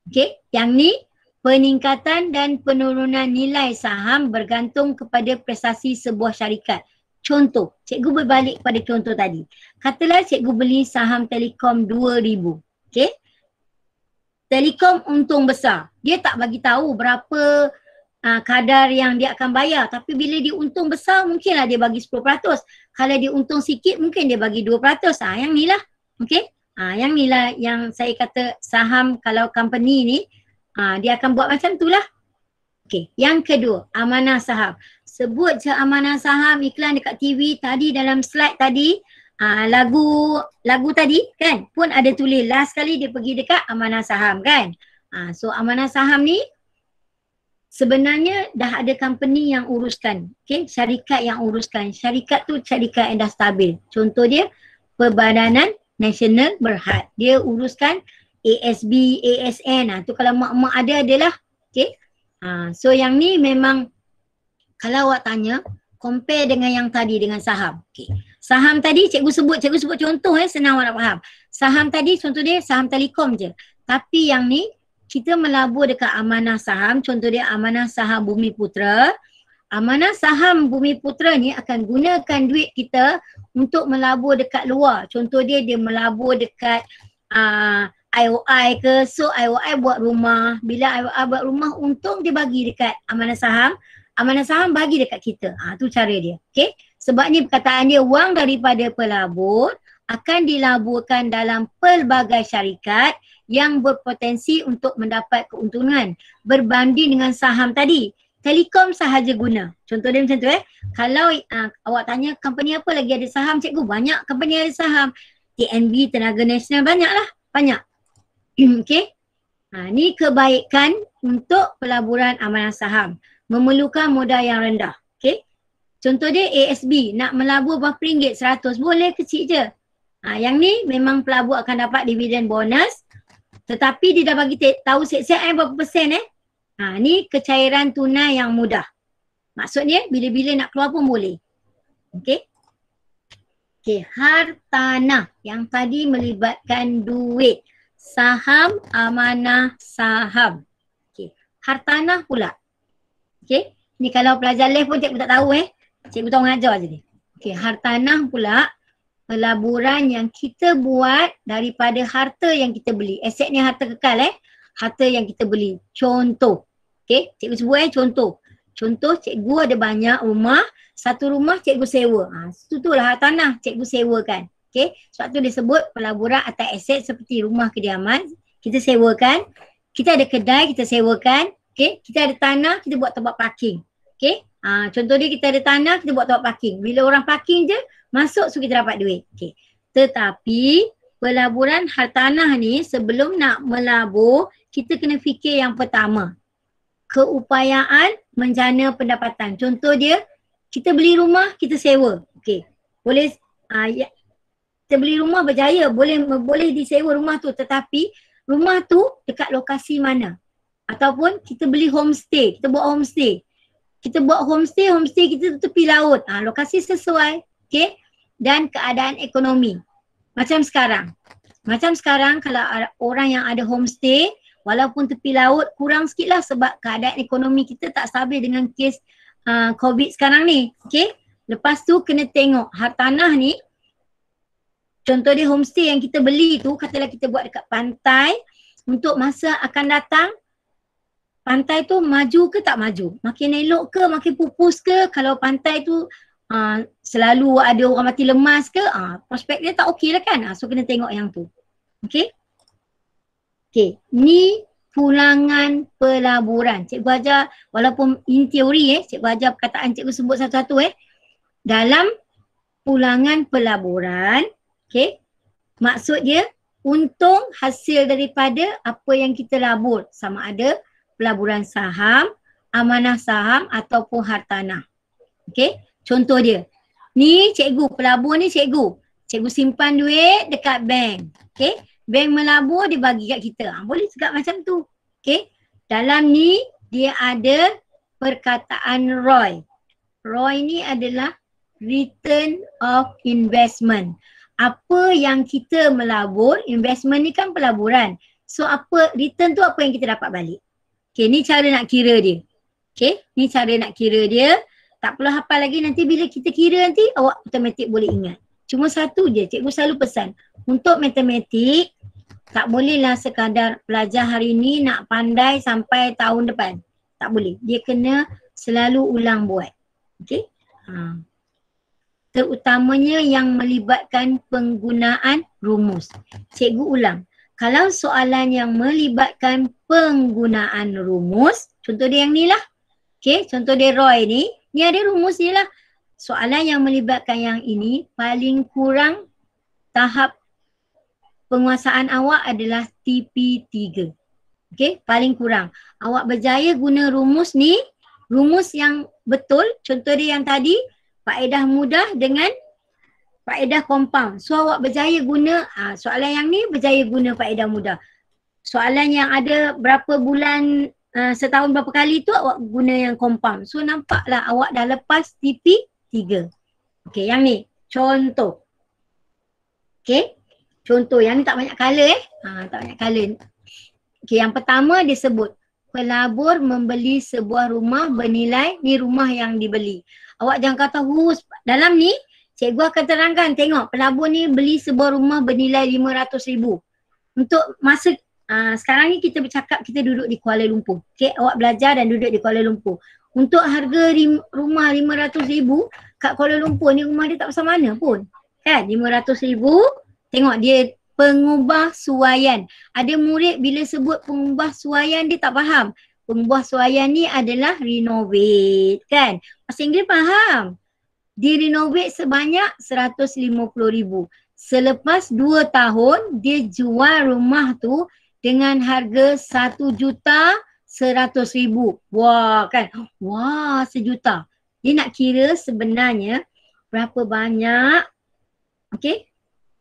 Okay. Yang ni peningkatan dan penurunan nilai saham bergantung kepada prestasi sebuah syarikat. Contoh, cikgu berbalik pada contoh tadi. Katalah cikgu beli saham Telekom 2,000. Okay. Telekom untung besar. Dia tak bagi tahu berapa kadar yang dia akan bayar. Tapi bila dia untung besar, mungkinlah dia bagi 10%. Kalau dia untung sikit, mungkin dia bagi 2%. Yang ni lah. Okay. Yang ni lah yang saya kata saham kalau company ni, dia akan buat macam tu lah. Okay. Yang kedua, amanah saham. Sebut je amanah saham, iklan dekat TV tadi dalam slide tadi, lagu tadi kan pun ada tulis last kali dia pergi dekat amanah saham kan. So amanah saham ni sebenarnya dah ada company yang uruskan. Okay, syarikat yang uruskan. Syarikat tu syarikat yang dah stabil. Contoh dia Perbadanan Nasional Berhad. Dia uruskan ASB, ASN. Tu kalau mak-mak adalah. Okay. So yang ni memang kalau awak tanya, compare dengan yang tadi dengan saham. Okay. Saham tadi cikgu sebut contoh senang awak nak faham. Saham tadi contoh dia saham Telekom je. Tapi yang ni kita melabur dekat amanah saham, contoh dia amanah saham Bumi Putra. Amanah saham Bumi Putra ni akan gunakan duit kita untuk melabur dekat luar. Contoh dia melabur dekat IOI ke. So IOI buat rumah. Bila IOI buat rumah, untung dia bagi dekat amanah saham. Amanah saham bagi dekat kita. Tu cara dia. Okay. Sebab ni perkataan dia wang daripada pelabur akan dilaburkan dalam pelbagai syarikat yang berpotensi untuk mendapat keuntungan berbanding dengan saham tadi. Telekom sahaja guna. Contoh dia macam tu Kalau awak tanya company apa lagi ada saham, cikgu banyak company ada saham. TNB, Tenaga Nasional banyaklah. Banyak. Okay. Ni kebaikan untuk pelaburan amanah saham. Memerlukan modal yang rendah. Okay. Contoh dia ASB, nak melabur berapa ringgit? 100. Boleh, kecil je. Yang ni memang pelabur akan dapat dividen bonus. Tetapi dia dah bagi tahu siap-siap berapa persen ni kecairan tunai yang mudah. Maksudnya bila-bila nak keluar pun boleh. Okay. Okay, hartanah yang tadi melibatkan duit. Saham, amanah, saham. Okay, hartanah pula. Okay, ni kalau pelajar live pun cikgu tak tahu Cikgu tahu mengajar je ni. Okay, hartanah pula pelaburan yang kita buat daripada harta yang kita beli. Aset ni harta kekal harta yang kita beli. Contoh. Okay, cikgu sebut contoh. Contoh cikgu ada banyak rumah, satu rumah cikgu sewa. Itu lah hartanah cikgu sewakan. Okay, sebab tu disebut pelaburan atas aset seperti rumah kediaman. Kita sewakan. Kita ada kedai, kita sewakan. Okay, kita ada tanah, kita buat tempat parking. Okay, contoh dia kita ada tanah, kita buat tempat parking. Bila orang parking je, masuk so kita dapat duit. Okay. Tetapi pelaburan hartanah ni sebelum nak melabur, kita kena fikir yang pertama. Keupayaan menjana pendapatan. Contoh dia, kita beli rumah, kita sewa. Okay. Boleh, kita beli rumah berjaya, boleh disewa rumah tu. Tetapi rumah tu dekat lokasi mana? Ataupun kita beli homestay, kita buat homestay. Kita buat homestay kita tepi laut. Lokasi sesuai. Okay. Dan keadaan ekonomi. Macam sekarang kalau orang yang ada homestay, walaupun tepi laut kurang sikit lah sebab keadaan ekonomi kita tak stabil dengan kes COVID sekarang ni. Okay. Lepas tu kena tengok hartanah ni. Contoh dia homestay yang kita beli tu, katalah kita buat dekat pantai. Untuk masa akan datang, pantai tu maju ke tak maju? Makin elok ke, makin pupus ke? Kalau pantai tu selalu ada orang mati lemas ke, prospek dia tak okey lah kan? So kena tengok yang tu. Okay. Okay, ni pulangan pelaburan. Cikgu ajar, walaupun in teori cikgu ajar perkataan cikgu sebut satu-satu dalam pulangan pelaburan, okay, maksud dia untung hasil daripada apa yang kita labur. Sama ada pelaburan saham, amanah saham ataupun hartanah. Okey, contoh dia. Ni cikgu, pelabur ni cikgu. Cikgu simpan duit dekat bank. Okey, bank melabur dia bagi kat kita. Boleh juga macam tu. Okey, dalam ni dia ada perkataan ROI. ROI ni adalah return of investment. Apa yang kita melabur, investment ni kan pelaburan. So apa, return tu apa yang kita dapat balik. Okay, ni cara nak kira dia. Okay, ni cara nak kira dia. Tak perlu hafal lagi, nanti bila kita kira nanti awak automatik boleh ingat. Cuma satu je, cikgu selalu pesan. Untuk matematik, tak bolehlah sekadar belajar hari ni nak pandai sampai tahun depan. Tak boleh. Dia kena selalu ulang buat. Okay. Terutamanya yang melibatkan penggunaan rumus. Cikgu ulang. Kalau soalan yang melibatkan penggunaan rumus, contoh dia yang ni lah. Okay, contoh dia Roy ni ada rumus dia lah. Soalan yang melibatkan yang ini, paling kurang tahap penguasaan awak adalah TP3. Okay, paling kurang. Awak berjaya guna rumus ni, rumus yang betul, contoh dia yang tadi, faedah mudah dengan faedah compound. So awak berjaya guna, soalan yang ni berjaya guna faedah mudah. Soalan yang ada berapa bulan, setahun berapa kali tu awak guna yang compound. So nampaklah awak dah lepas TP3. Okay, yang ni contoh. Okay, contoh yang ni tak banyak colour tak banyak colour. Okay, yang pertama dia sebut pelabur membeli sebuah rumah bernilai, ni rumah yang dibeli. Awak jangan kata dalam ni cikgu akan terangkan, tengok pelabur ni beli sebuah rumah bernilai 500,000. Untuk masa sekarang ni kita bercakap, kita duduk di Kuala Lumpur. Okay, awak belajar dan duduk di Kuala Lumpur. Untuk harga rumah 500,000 kat Kuala Lumpur ni rumah dia tak besar mana pun. Kan 500,000, tengok dia pengubah suaian. Ada murid bila sebut pengubah suaian dia tak faham. Pengubah suaian ni adalah renovate kan. Bahasa Inggeris faham. Dia renovate sebanyak 150,000. Selepas 2 tahun dia jual rumah tu dengan harga 1,100,000. Wah kan. Wah, 1,000,000. Dia nak kira sebenarnya berapa banyak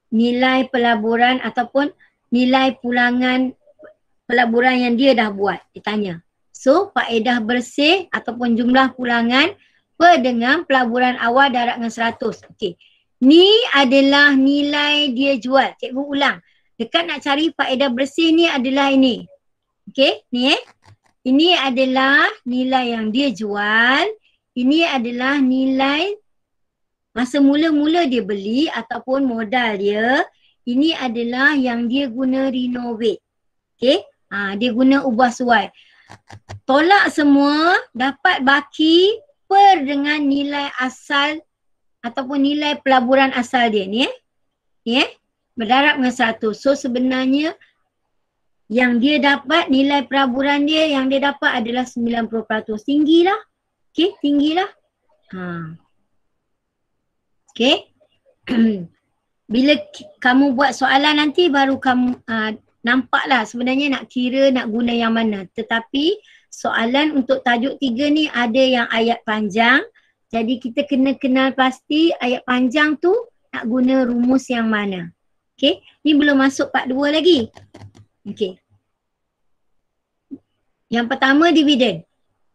nilai pelaburan ataupun nilai pulangan pelaburan yang dia dah buat. Dia tanya. So faedah bersih ataupun jumlah pulangan per dengan pelaburan awal darab dengan 100. Okey. Ni adalah nilai dia jual. Cikgu ulang. Dekat nak cari faedah bersih ni adalah ini. Okey, ni Ini adalah nilai yang dia jual. Ini adalah nilai masa mula-mula dia beli ataupun modal dia. Ini adalah yang dia guna renovate. Okey. Dia guna ubah suai. Tolak semua, dapat baki per dengan nilai asal ataupun nilai pelaburan asal dia ni berdarab dengan 100. So sebenarnya yang dia dapat, nilai pelaburan dia yang dia dapat adalah 90%. Tinggilah. Okey, tinggilah. Okey. Bila kamu buat soalan nanti baru kamu nampaklah sebenarnya nak kira nak guna yang mana. Tetapi soalan untuk tajuk 3 ni ada yang ayat panjang. Jadi kita kena kenal pasti ayat panjang tu nak guna rumus yang mana. Okey, ni belum masuk part 2 lagi. Okey. Yang pertama dividen.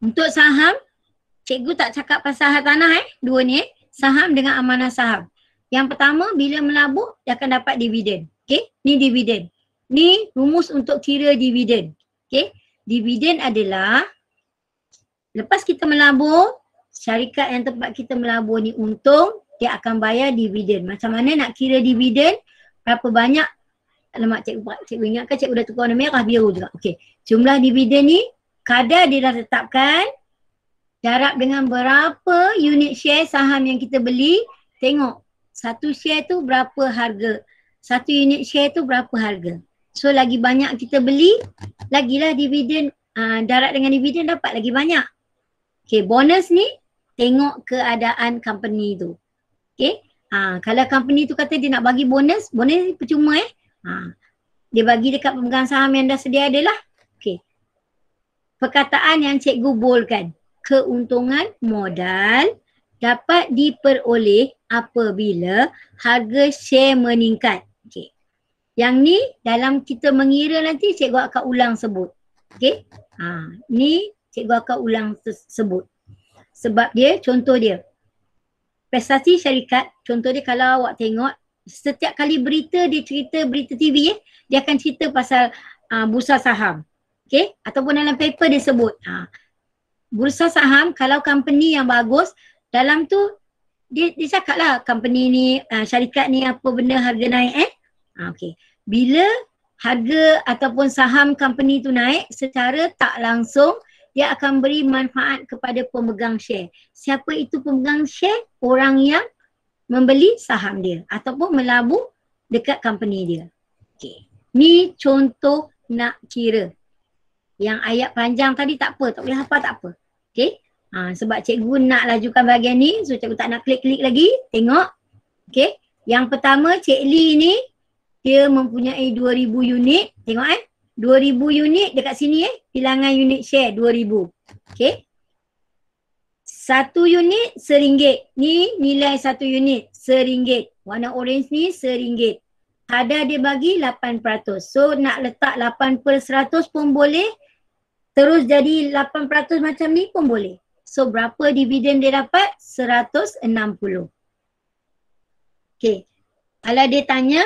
Untuk saham, cikgu tak cakap pasal hartanah dua ni saham dengan amanah saham. Yang pertama bila melabur dia akan dapat dividen. Okey, ni dividen. Ni rumus untuk kira dividen. Okey, dividen adalah lepas kita melabur, syarikat yang tempat kita melabur ni untung, dia akan bayar dividen. Macam mana nak kira dividen? Berapa banyak? Alamak, cikgu ingatkan cikgu dah tukar warna merah biru juga. Okey, jumlah dividen ni kadar dia dah tetapkan. Darab dengan berapa unit share saham yang kita beli. Tengok, satu share tu berapa harga. Satu unit share tu berapa harga. So lagi banyak kita beli, lagilah dividen, darab dengan dividen dapat lagi banyak. Okey, bonus ni tengok keadaan company tu. Okey, kalau company tu kata dia nak bagi bonus, bonus ni percuma Dia bagi dekat pemegang saham yang dah sedia ada lah. Okey. Perkataan yang cikgu boldkan. Keuntungan modal dapat diperoleh apabila harga share meningkat. Okey. Yang ni dalam kita mengira nanti cikgu akan ulang sebut. Okey. Ni cikgu akan ulang sebut. Sebab dia, contoh dia. Prestasi syarikat, contoh dia kalau awak tengok, setiap kali berita dia cerita berita TV dia akan cerita pasal bursa saham. Okey. Ataupun dalam paper dia sebut. Bursa saham kalau company yang bagus, dalam tu dia cakap lah company ni, syarikat ni apa benda harga naik okey. Bila harga ataupun saham company tu naik, secara tak langsung dia akan beri manfaat kepada pemegang share. Siapa itu pemegang share? Orang yang membeli saham dia ataupun melabur dekat company dia. Okey. Ni contoh nak kira. Yang ayat panjang tadi tak apa, tak boleh hafal tak apa. Okey. Sebab cikgu nak lajukan bahagian ni, so cikgu tak nak klik-klik lagi. Tengok. Okey. Yang pertama Cik Lee ni dia mempunyai 2000 unit. Tengok 2000 unit dekat sini bilangan unit share 2000. Okey. 1 unit RM1. Ni nilai 1 unit RM1. Warna orange ni RM1. Kadar dia bagi 8%. So nak letak 8/100 pun boleh. Terus jadi 8% macam ni pun boleh. So berapa dividen dia dapat? 160. Okey. Kalau dia tanya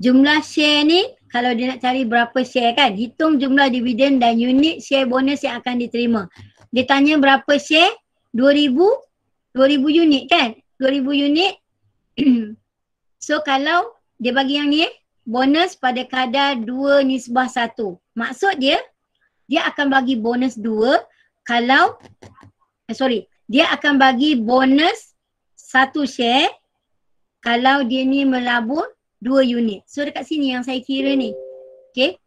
jumlah share ni, kalau dia nak cari berapa share kan, hitung jumlah dividen dan unit share bonus yang akan diterima. Dia tanya berapa share? 2000 unit kan? 2000 unit. So kalau dia bagi yang ni bonus pada kadar 2/1. Maksud dia akan bagi bonus 2 kalau dia akan bagi bonus 1 share kalau dia ni melabur 2 unit. So dekat sini yang saya kira ni. Okey.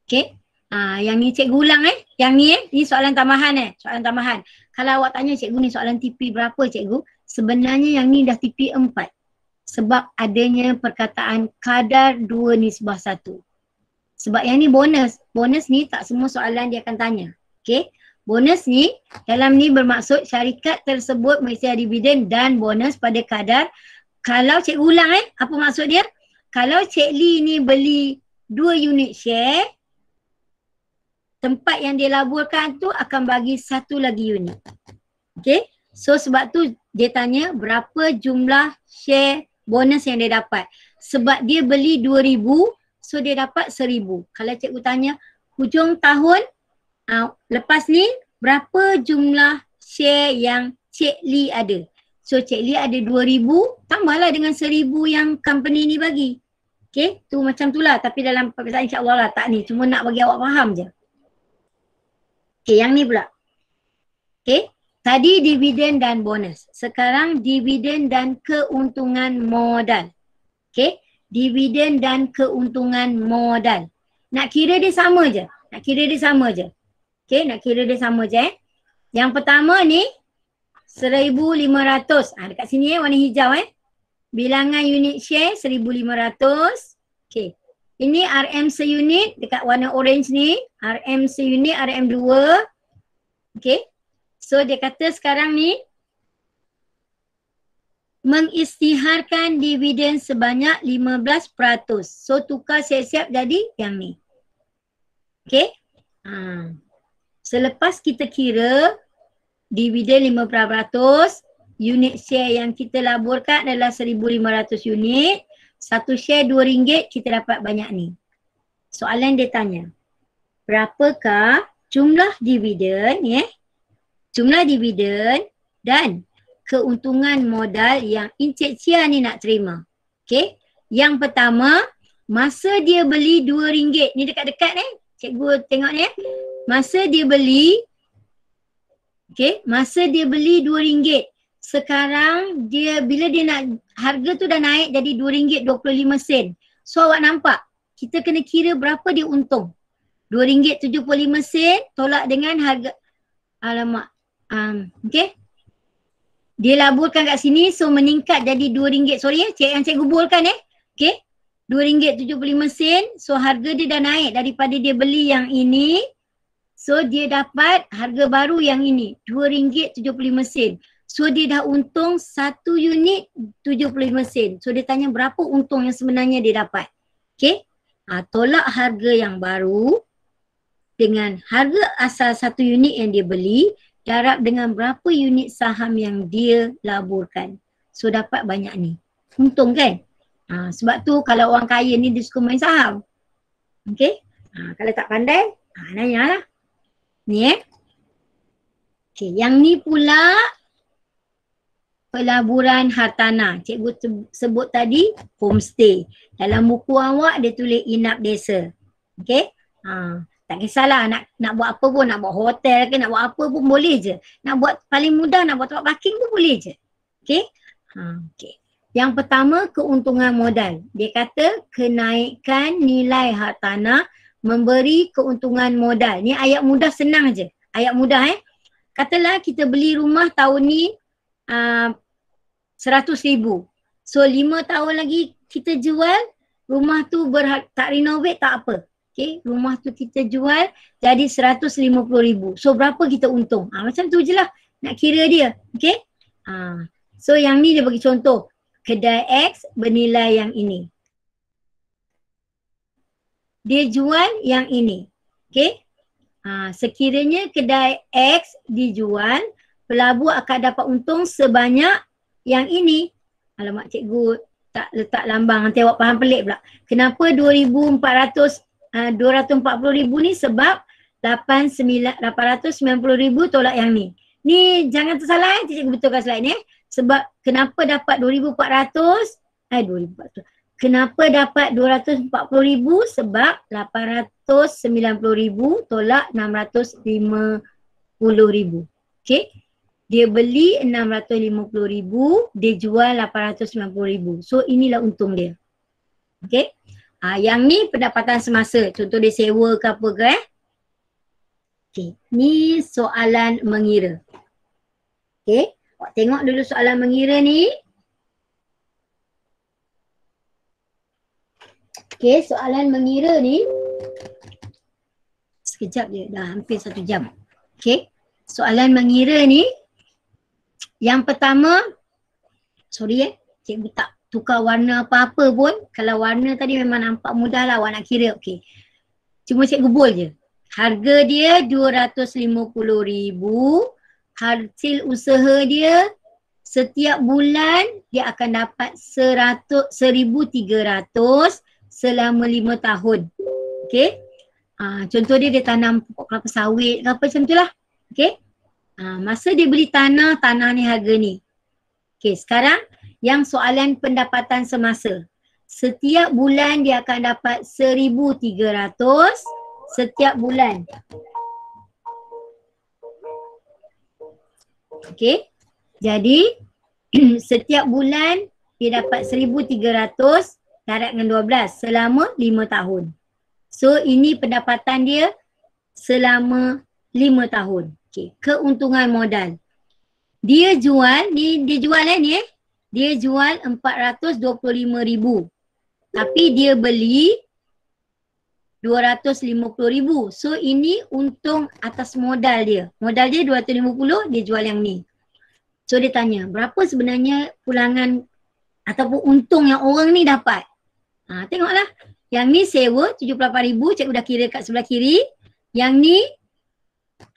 Okey. Yang ni cikgu ulang Yang ni soalan tambahan soalan tambahan. Kalau awak tanya cikgu ni soalan TP berapa cikgu? Sebenarnya yang ni dah TP 4. Sebab adanya perkataan kadar 2/1. Sebab yang ni bonus. Bonus ni tak semua soalan dia akan tanya. Okey. Bonus ni dalam ni bermaksud syarikat tersebut mesti ada dividen dan bonus pada kadar. Kalau cikgu ulang apa maksud dia? Kalau Cik Lee ni beli 2 unit share, tempat yang dia laburkan tu akan bagi 1 lagi unit. Okey. So sebab tu dia tanya berapa jumlah share bonus yang dia dapat. Sebab dia beli 2000, so dia dapat 1000. Kalau cikgu tanya hujung tahun lepas ni berapa jumlah share yang Cik Lee ada. So Cik Lee ada 2000, tambahlah dengan 1000 yang company ni bagi. Okay, tu macam tu lah. Tapi dalam peperiksaan insyaAllah lah tak ni. Cuma nak bagi awak faham je. Okay, yang ni pula. Okay, tadi dividen dan bonus. Sekarang dividen dan keuntungan modal. Okay, dividen dan keuntungan modal. Nak kira dia sama je. Okay, nak kira dia sama je Yang pertama ni 1,500. Dekat sini warna hijau Bilangan unit share 1,500. Okay. Ini RM seunit dekat warna orange ni. RM seunit, RM2. Okay. So dia kata sekarang ni mengisytiharkan dividen sebanyak 15%. So tukar siap-siap jadi yang ni. Okay. Selepas kita kira dividen 15%, unit share yang kita laburkan adalah 1,500 unit. 1 share RM2, kita dapat banyak ni. Soalan dia tanya, berapakah jumlah dividen jumlah dividen dan keuntungan modal yang Encik Cia ni nak terima. Okay. Yang pertama, masa dia beli RM2. Ni dekat-dekat cikgu tengok ni Masa dia beli, masa dia beli RM2. Sekarang bila dia nak, harga tu dah naik jadi RM2.25. So awak nampak, kita kena kira berapa dia untung. RM2.75 tolak dengan harga, alamak, Dia laburkan kat sini, so meningkat jadi RM2. Sorry yang cikgu bolkan Okay. RM2.75. So harga dia dah naik daripada dia beli yang ini. So dia dapat harga baru yang ini RM2.75. So dia dah untung 1 unit 75 sen. So dia tanya berapa untung yang sebenarnya dia dapat. Okay. Tolak harga yang baru dengan harga asal 1 unit yang dia beli, darab dengan berapa unit saham yang dia laburkan. So dapat banyak ni. Untung kan? Sebab tu kalau orang kaya ni dia suka main saham. Okay. Kalau tak pandai, nanya lah. Ni okay, yang ni pula pelaburan hartanah. Cikgu sebut tadi homestay. Dalam buku awak dia tulis inap desa. Okay. Tak kisahlah nak buat apa pun, nak buat hotel ke, nak buat apa pun boleh je. Nak buat paling mudah, nak buat tempat parking pun boleh je. Okay. Okay. Yang pertama, keuntungan modal. Dia kata kenaikan nilai hartanah memberi keuntungan modal. Ni ayat mudah senang je. Ayat mudah Katalah kita beli rumah tahun ni 100,000. So 5 tahun lagi kita jual, rumah tu tak renovate tak apa. Okay, rumah tu kita jual jadi 150,000. So berapa kita untung? Macam tu je lah nak kira dia. Okay. So yang ni dia bagi contoh. Kedai X bernilai yang ini. Dia jual yang ini. Okay. Sekiranya kedai X dijual, pelabur akan dapat untung sebanyak yang ini. Alamak, cikgu tak letak lambang, nanti awak faham pelik pula. Kenapa 240,000 ni? Sebab 890,000 tolak yang ni. Ni jangan tersalah cikgu betulkan slide ni. Sebab kenapa dapat 2,400? Kenapa dapat 240,000? Sebab 890,000 tolak 650,000. Okay. Dia beli 650,000, dia jual 890,000. So inilah untung dia. Okay. Yang ni pendapatan semasa. Contoh dia sewa ke apa ke Okay. Ni soalan mengira. Okay. Awak tengok dulu soalan mengira ni. Okay, soalan mengira ni. Sekejap je, dah hampir 1 jam. Okay. Soalan mengira ni. Yang pertama, cikgu tak tukar warna apa-apa pun. Kalau warna tadi memang nampak mudah lah awak nak kira. Okay. Cuma cikgu bold je. Harga dia 250,000. Hasil usaha dia setiap bulan dia akan dapat 1,300 selama 5 tahun. Okay. Contoh dia tanam pokok kelapa sawit ke apa macam tu lah. Okay. Masa dia beli tanah ni harga ni. Okay, sekarang yang soalan pendapatan semasa. Setiap bulan dia akan dapat 1,300 setiap bulan. Okay. Jadi setiap bulan dia dapat 1,300 darab dengan 12 selama 5 tahun. So ini pendapatan dia selama 5 tahun. Okay. Keuntungan modal. Dia jual ni, dia jual 425,000. Tapi dia beli 250,000. So ini untung atas modal dia. Modal dia 250, dia jual yang ni. So dia tanya, berapa sebenarnya pulangan ataupun untung yang orang ni dapat? Tengoklah. Yang ni sewa 78,000, cikgu dah kira kat sebelah kiri. Yang ni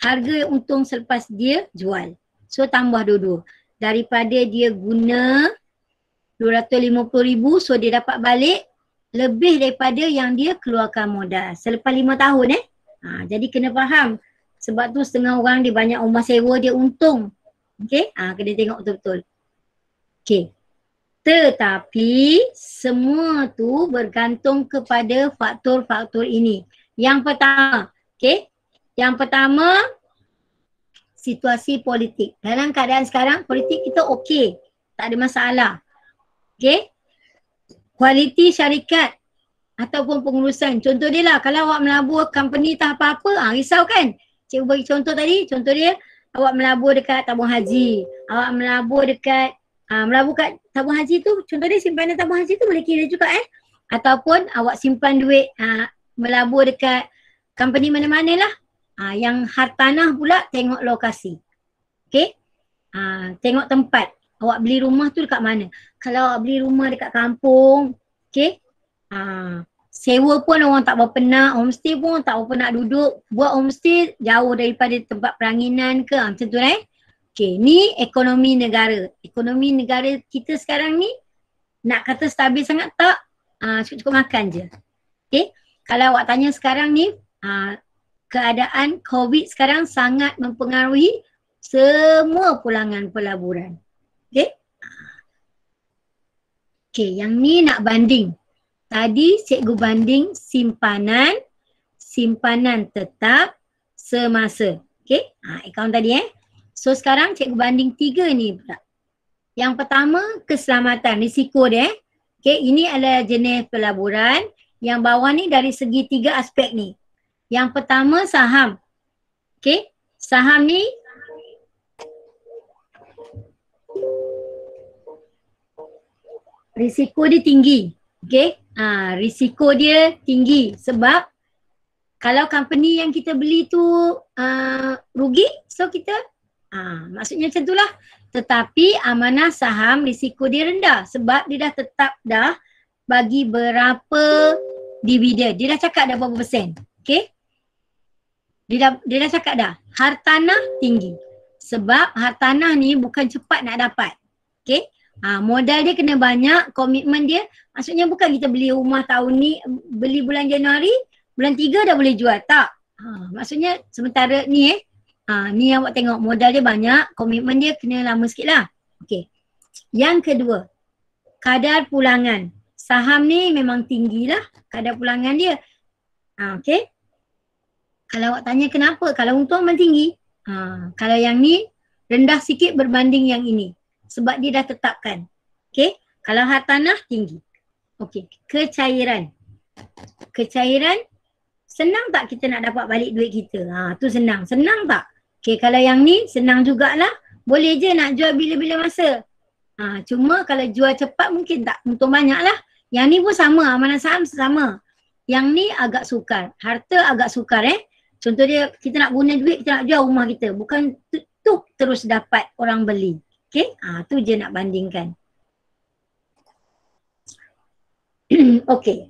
harga untung selepas dia jual. So tambah dua-dua. Daripada dia guna 250,000, so dia dapat balik lebih daripada yang dia keluarkan modal selepas 5 tahun jadi kena faham. Sebab tu setengah orang dia banyak rumah sewa dia untung. Okay, kena tengok betul-betul. Okay, tetapi semua tu bergantung kepada faktor-faktor ini. Yang pertama, okay, yang pertama situasi politik. Dalam keadaan sekarang politik kita okey, tak ada masalah. Okay, kualiti syarikat ataupun pengurusan. Contoh dia lah, kalau awak melabur company tak apa-apa, risau kan? Cikgu bagi contoh tadi, contoh dia awak melabur dekat tabung haji. Awak melabur dekat, melabur kat tabung haji tu, contoh dia simpanan tabung haji tu boleh kira juga Ataupun awak simpan duit melabur dekat company mana-mana lah. Yang hartanah pula tengok lokasi. Okay. Tengok tempat. Awak beli rumah tu dekat mana. Kalau awak beli rumah dekat kampung, okay. Sewa pun orang tak berapa nak, homestay pun tak berapa nak duduk. Buat homestay jauh daripada tempat peranginan ke, macam tu lah Okay, ni ekonomi negara. Ekonomi negara kita sekarang ni nak kata stabil sangat tak, cukup-cukup makan je. Okay, kalau awak tanya sekarang ni, keadaan COVID sekarang sangat mempengaruhi semua pulangan pelaburan. Okay. Okay, yang ni nak banding. Tadi cikgu banding simpanan tetap semasa. Okay, akaun tadi So sekarang cikgu banding 3 ni pula. Yang pertama keselamatan, risiko dia Okay, ini adalah jenis pelaburan. Yang bawah ni dari segi 3 aspek ni. Yang pertama saham. Okay, saham ni risiko dia tinggi. Okay, risiko dia tinggi sebab kalau company yang kita beli tu rugi, so kita maksudnya macam itulah. Tetapi amanah saham risiko dia rendah sebab dia dah tetap dah bagi berapa dividen. Dia dah cakap dah berapa persen. Okay, dia dah cakap dah. Hartanah tinggi sebab hartanah ni bukan cepat nak dapat. Okay, modal dia kena banyak, komitmen dia. Maksudnya bukan kita beli rumah tahun ni, beli bulan Januari, bulan 3 dah boleh jual. Tak. Maksudnya sementara ni ni awak tengok modal dia banyak, komitmen dia kena lama sikit lah. Okay. Yang kedua, kadar pulangan. Saham ni memang tinggi lah kadar pulangan dia. Okay. Kalau awak tanya kenapa? Kalau untung memang tinggi. Kalau yang ni rendah sikit berbanding yang ini. Sebab dia dah tetapkan. Okay. Kalau hartanah tinggi. Okay. Kecairan. Kecairan, senang tak kita nak dapat balik duit kita? Tu senang. Senang tak? Okay. Kalau yang ni senang jugalah. Boleh je nak jual bila-bila masa. Cuma kalau jual cepat mungkin tak untung banyak lah. Yang ni pun sama. Amanah saham sama. Yang ni agak sukar. Harta agak sukar Contoh dia, kita nak guna duit, kita nak jual rumah kita. Bukan tu terus dapat orang beli. Okay, tu je nak bandingkan. Okay.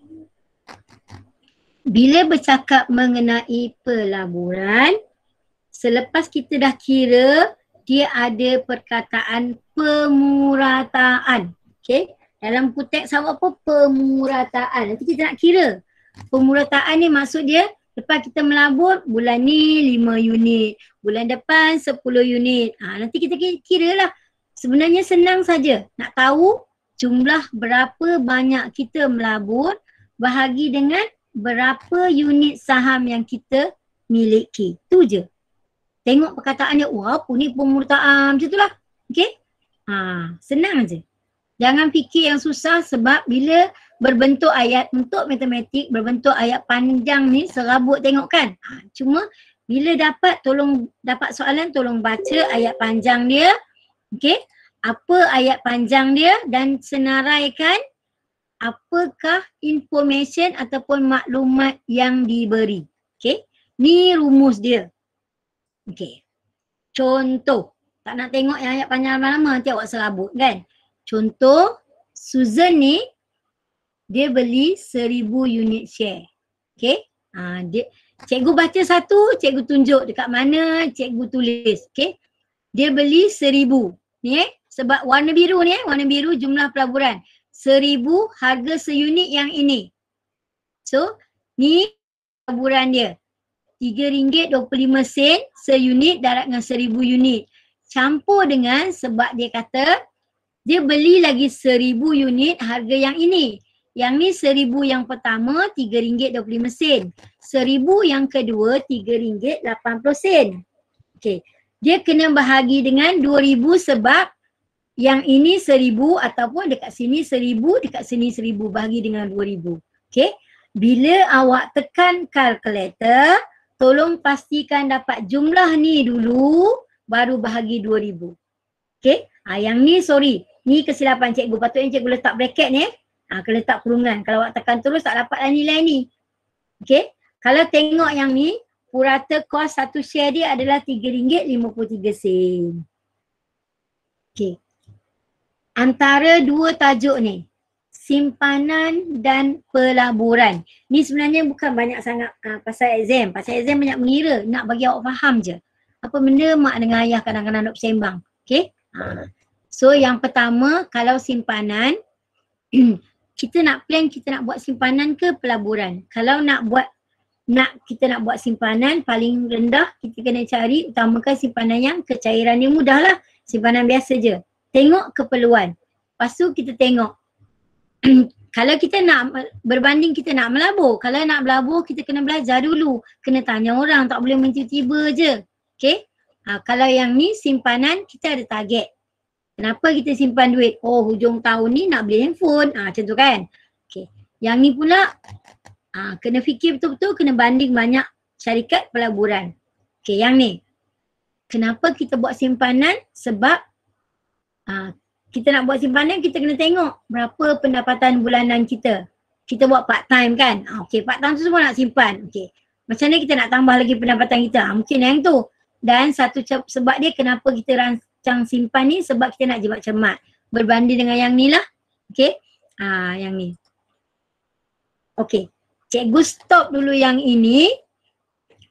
Bila bercakap mengenai pelaburan, selepas kita dah kira, dia ada perkataan pemurataan. Okay, dalam teks awak apa? Pemurataan. Nanti kita nak kira. Pemurataan ni maksud dia, lepas kita melabur, bulan ni 5 unit, bulan depan 10 unit. Nanti kita kira lah. Sebenarnya senang saja. Nak tahu jumlah berapa banyak kita melabur bahagi dengan berapa unit saham yang kita miliki. Tu je. Tengok perkataannya, apa ni pemurataan, macam tu lah. Okay? Senang je. Jangan fikir yang susah sebab bila berbentuk ayat untuk matematik, berbentuk ayat panjang ni serabut tengok kan. Cuma bila dapat soalan tolong baca ayat panjang dia. Okey, apa ayat panjang dia dan senaraikan apakah information ataupun maklumat yang diberi. Okey, ni rumus dia. Okey, contoh, tak nak tengok yang ayat panjang lama-lama nanti awak serabut kan. Contoh, Susan ni dia beli 1000 unit share. Okay. Cikgu baca satu, cikgu tunjuk dekat mana, cikgu tulis. Okay. Dia beli 1000. Ni sebab warna biru ni warna biru jumlah pelaburan. 1000 harga seunit yang ini. So, ni pelaburan dia. RM3.25 seunit darat dengan 1000 unit. Campur dengan sebab dia kata dia beli lagi 1000 unit harga yang ini. Yang ni 1000 yang pertama RM3.25. 1000 yang kedua RM3.80. Okey. Dia kena bahagi dengan 2000 sebab yang ini 1000 ataupun dekat sini 1000, dekat sini 1000 bahagi dengan 2000. Okey. Bila awak tekan kalkulator, tolong pastikan dapat jumlah ni dulu baru bahagi 2000. Okey. Yang ni sorry. Ni kesilapan cikgu. Patutnya cikgu letak bracket ni. Kena letak kurungan. Kalau awak tekan terus tak dapatlah nilai ni. Okay. Kalau tengok yang ni, purata kos satu share dia adalah RM3.53. Okay. Antara dua tajuk ni, simpanan dan pelaburan. Ni sebenarnya bukan banyak sangat pasal exam. Pasal exam banyak mengira, nak bagi awak faham je. Apa benda mak dengan ayah kadang-kadang nak bersembang. Okay. So yang pertama, kalau simpanan, kita nak plan kita nak buat simpanan ke pelaburan. Kalau kita nak buat simpanan, paling rendah kita kena cari utamakan simpanan yang kecairan yang mudah lah. Simpanan biasa je. Tengok keperluan. Lepas tu kita tengok. Kalau kita nak berbanding kita nak melabur. Kalau nak melabur kita kena belajar dulu. Kena tanya orang, tak boleh main tiba-tiba je. Okay. Kalau yang ni simpanan kita ada target. Kenapa kita simpan duit? Oh, hujung tahun ni nak beli handphone. Macam tu kan. Okay. Yang ni pula kena fikir betul-betul, kena banding banyak syarikat pelaburan. Okay, yang ni. Kenapa kita buat simpanan? Sebab kita nak buat simpanan, kita kena tengok berapa pendapatan bulanan kita. Kita buat part time kan. Okay, part time tu semua nak simpan. Okay. Macam mana kita nak tambah lagi pendapatan kita? Mungkin yang tu. Dan satu sebab dia kenapa kita rancang simpan ni, sebab kita nak jimat cermat. Berbanding dengan yang ni lah. Okay. Yang ni. Okay. Cikgu stop dulu yang ini.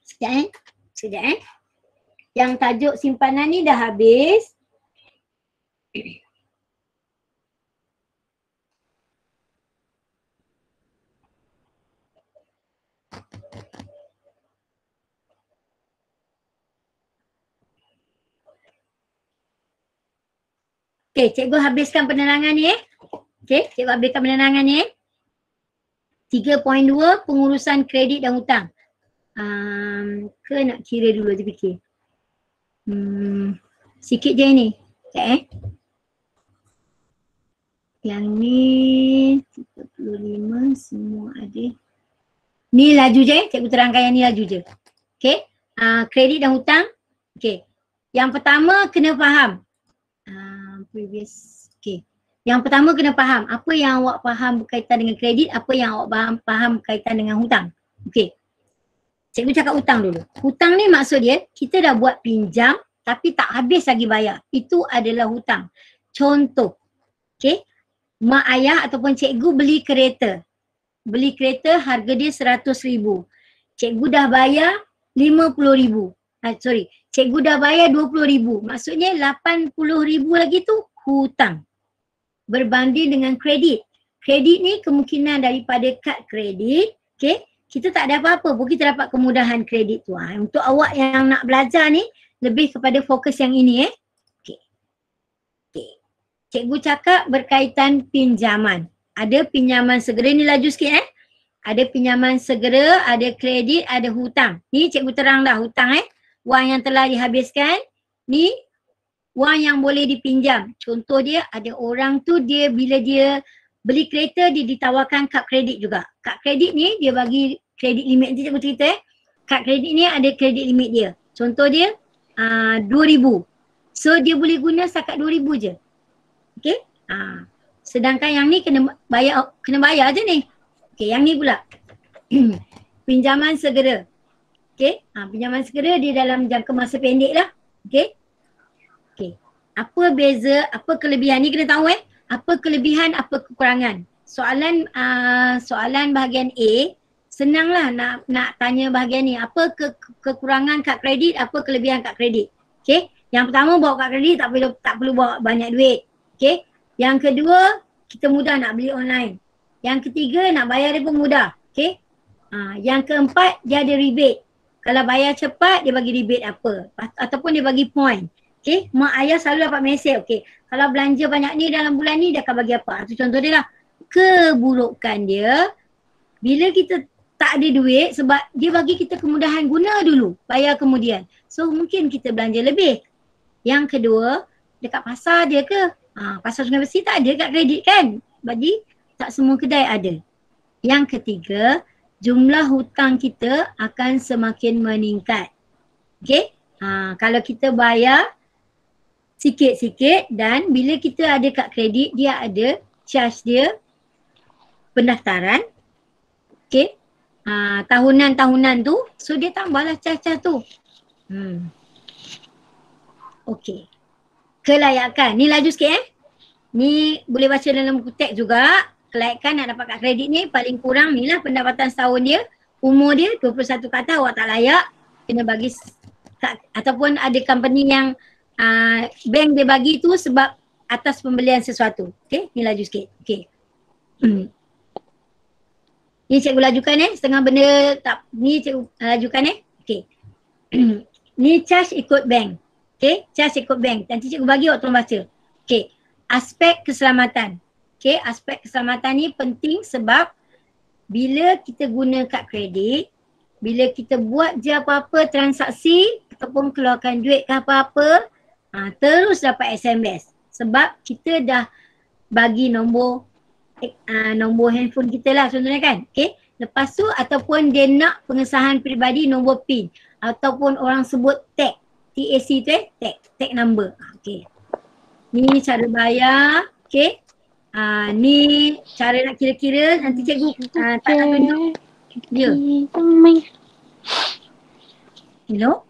Sekejap. Yang tajuk simpanan ni dah habis. Okay, cikgu habiskan penerangan ni Okay, cikgu habiskan penerangan ni 3.2 pengurusan kredit dan hutang. Ke nak kira dulu je fikir. Sikit je ni. Okay. Yang ni 35 semua ada. Ni laju je, cikgu terangkan yang ni laju je. Okay. Kredit dan hutang. Okay. Yang pertama kena faham. Okay. Yang pertama kena faham apa yang awak faham berkaitan dengan kredit, apa yang awak faham berkaitan dengan hutang. Okay. Cikgu cakap hutang dulu. Hutang ni maksud dia, kita dah buat pinjam tapi tak habis lagi bayar. Itu adalah hutang. Contoh. Okay. Mak ayah ataupun cikgu beli kereta. Beli kereta harga dia RM100,000. Cikgu dah bayar RM50,000. Cikgu dah bayar RM20,000. Maksudnya RM80,000 lagi tu hutang. Berbanding dengan kredit. Kredit ni kemungkinan daripada kad kredit. Okay. Kita tak ada apa-apa pun kita dapat kemudahan kredit tu. Untuk awak yang nak belajar ni, lebih kepada fokus yang ini Okay. Okay. Cikgu cakap berkaitan pinjaman. Ada pinjaman segera, ni laju sikit Ada pinjaman segera, ada kredit, ada hutang. Ni cikgu terang dah hutang wang yang telah dihabiskan. Ni wang yang boleh dipinjam. Contoh dia, ada orang tu dia bila dia beli kereta dia ditawarkan kad kredit juga. Kad kredit ni dia bagi kredit limit, nanti cikgu cerita kad kredit ni ada kredit limit dia. Contoh dia RM2,000. So dia boleh guna setakat RM2,000 je. Okay. Sedangkan yang ni kena bayar je ni. Okay, yang ni pula. Pinjaman segera. Okay. Pinjaman segera dia dalam jangka masa pendek lah. Okay. Okay. Apa beza, apa kelebihan ni kena tahu apa kelebihan, apa kekurangan. Soalan bahagian A, senanglah nak tanya bahagian ni. Apa kekurangan kad kredit, apa kelebihan kad kredit. Okay. Yang pertama bawa kad kredit tak perlu bawa banyak duit. Okay. Yang kedua, kita mudah nak beli online. Yang ketiga, nak bayar dia pun mudah. Okay. Yang keempat, dia ada rebate. Kalau bayar cepat, dia bagi rebate apa. Ataupun dia bagi point. Okay. Mak ayah selalu dapat mesej. Okay. Kalau belanja banyak ni dalam bulan ni, dia akan bagi apa. Itu contoh dia lah. Keburukan dia, bila kita tak ada duit, sebab dia bagi kita kemudahan guna dulu. Bayar kemudian. So mungkin kita belanja lebih. Yang kedua, dekat pasar dia ke? Pasar Sungai Besi tak ada kad kredit kan? Bagi tak semua kedai ada. Yang ketiga, jumlah hutang kita akan semakin meningkat. Okay? Kalau kita bayar sikit-sikit dan bila kita ada kad kredit, dia ada charge dia pendaftaran. Okay. Tahunan-tahunan tu. So dia tambahlah cas-cas tu. Okay. Kelayakan. Ni laju sikit Ni boleh baca dalam buku teks juga. Kelayakan nak dapat kad kredit ni paling kurang ni lah pendapatan setahun dia. Umur dia 21 ke atas, awak tak layak. Kena bagi ataupun ada company yang bank dia bagi tu sebab atas pembelian sesuatu. Okay, ni laju sikit. Okay. Ni cikgu lajukan setengah benda tak, ni cikgu lajukan Okay. Ni charge ikut bank. Okay, charge ikut bank. Nanti cikgu bagi awak tolong baca. Okay, aspek keselamatan. Okay, aspek keselamatan ni penting sebab bila kita guna kad kredit, bila kita buat je apa-apa transaksi ataupun keluarkan duit ke apa-apa, terus dapat SMS. Sebab kita dah bagi nombor handphone kita lah contohnya kan. Okay. Lepas tu ataupun dia nak pengesahan peribadi nombor PIN ataupun orang sebut tag. TAC tu tag number. Okay. Ni cara bayar. Okay. Ni cara nak kira-kira. Nanti cikgu tak nak tunjuk. Ya. Hello?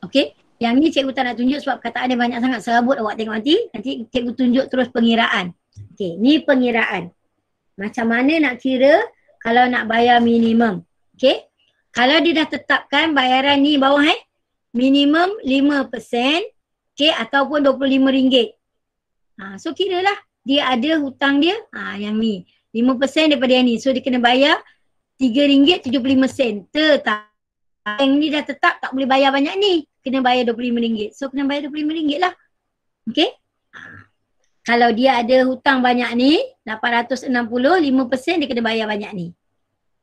Okay. Yang ni cikgu tak nak tunjuk sebab kataan dia banyak sangat serabut, awak tengok nanti. Nanti cikgu tunjuk terus pengiraan. Okay. Ni pengiraan. Macam mana nak kira kalau nak bayar minimum. Okay. Kalau dia dah tetapkan bayaran ni bawah minimum 5%. Okay. Ataupun RM25. So kira lah dia ada hutang dia yang ni 5% daripada yang ni. So dia kena bayar RM3.75. Yang ni dah tetap tak boleh bayar banyak ni. Kena bayar RM25. So kena bayar RM25 lah. Okay. Kalau dia ada hutang banyak ni 860, 5% dia kena bayar banyak ni.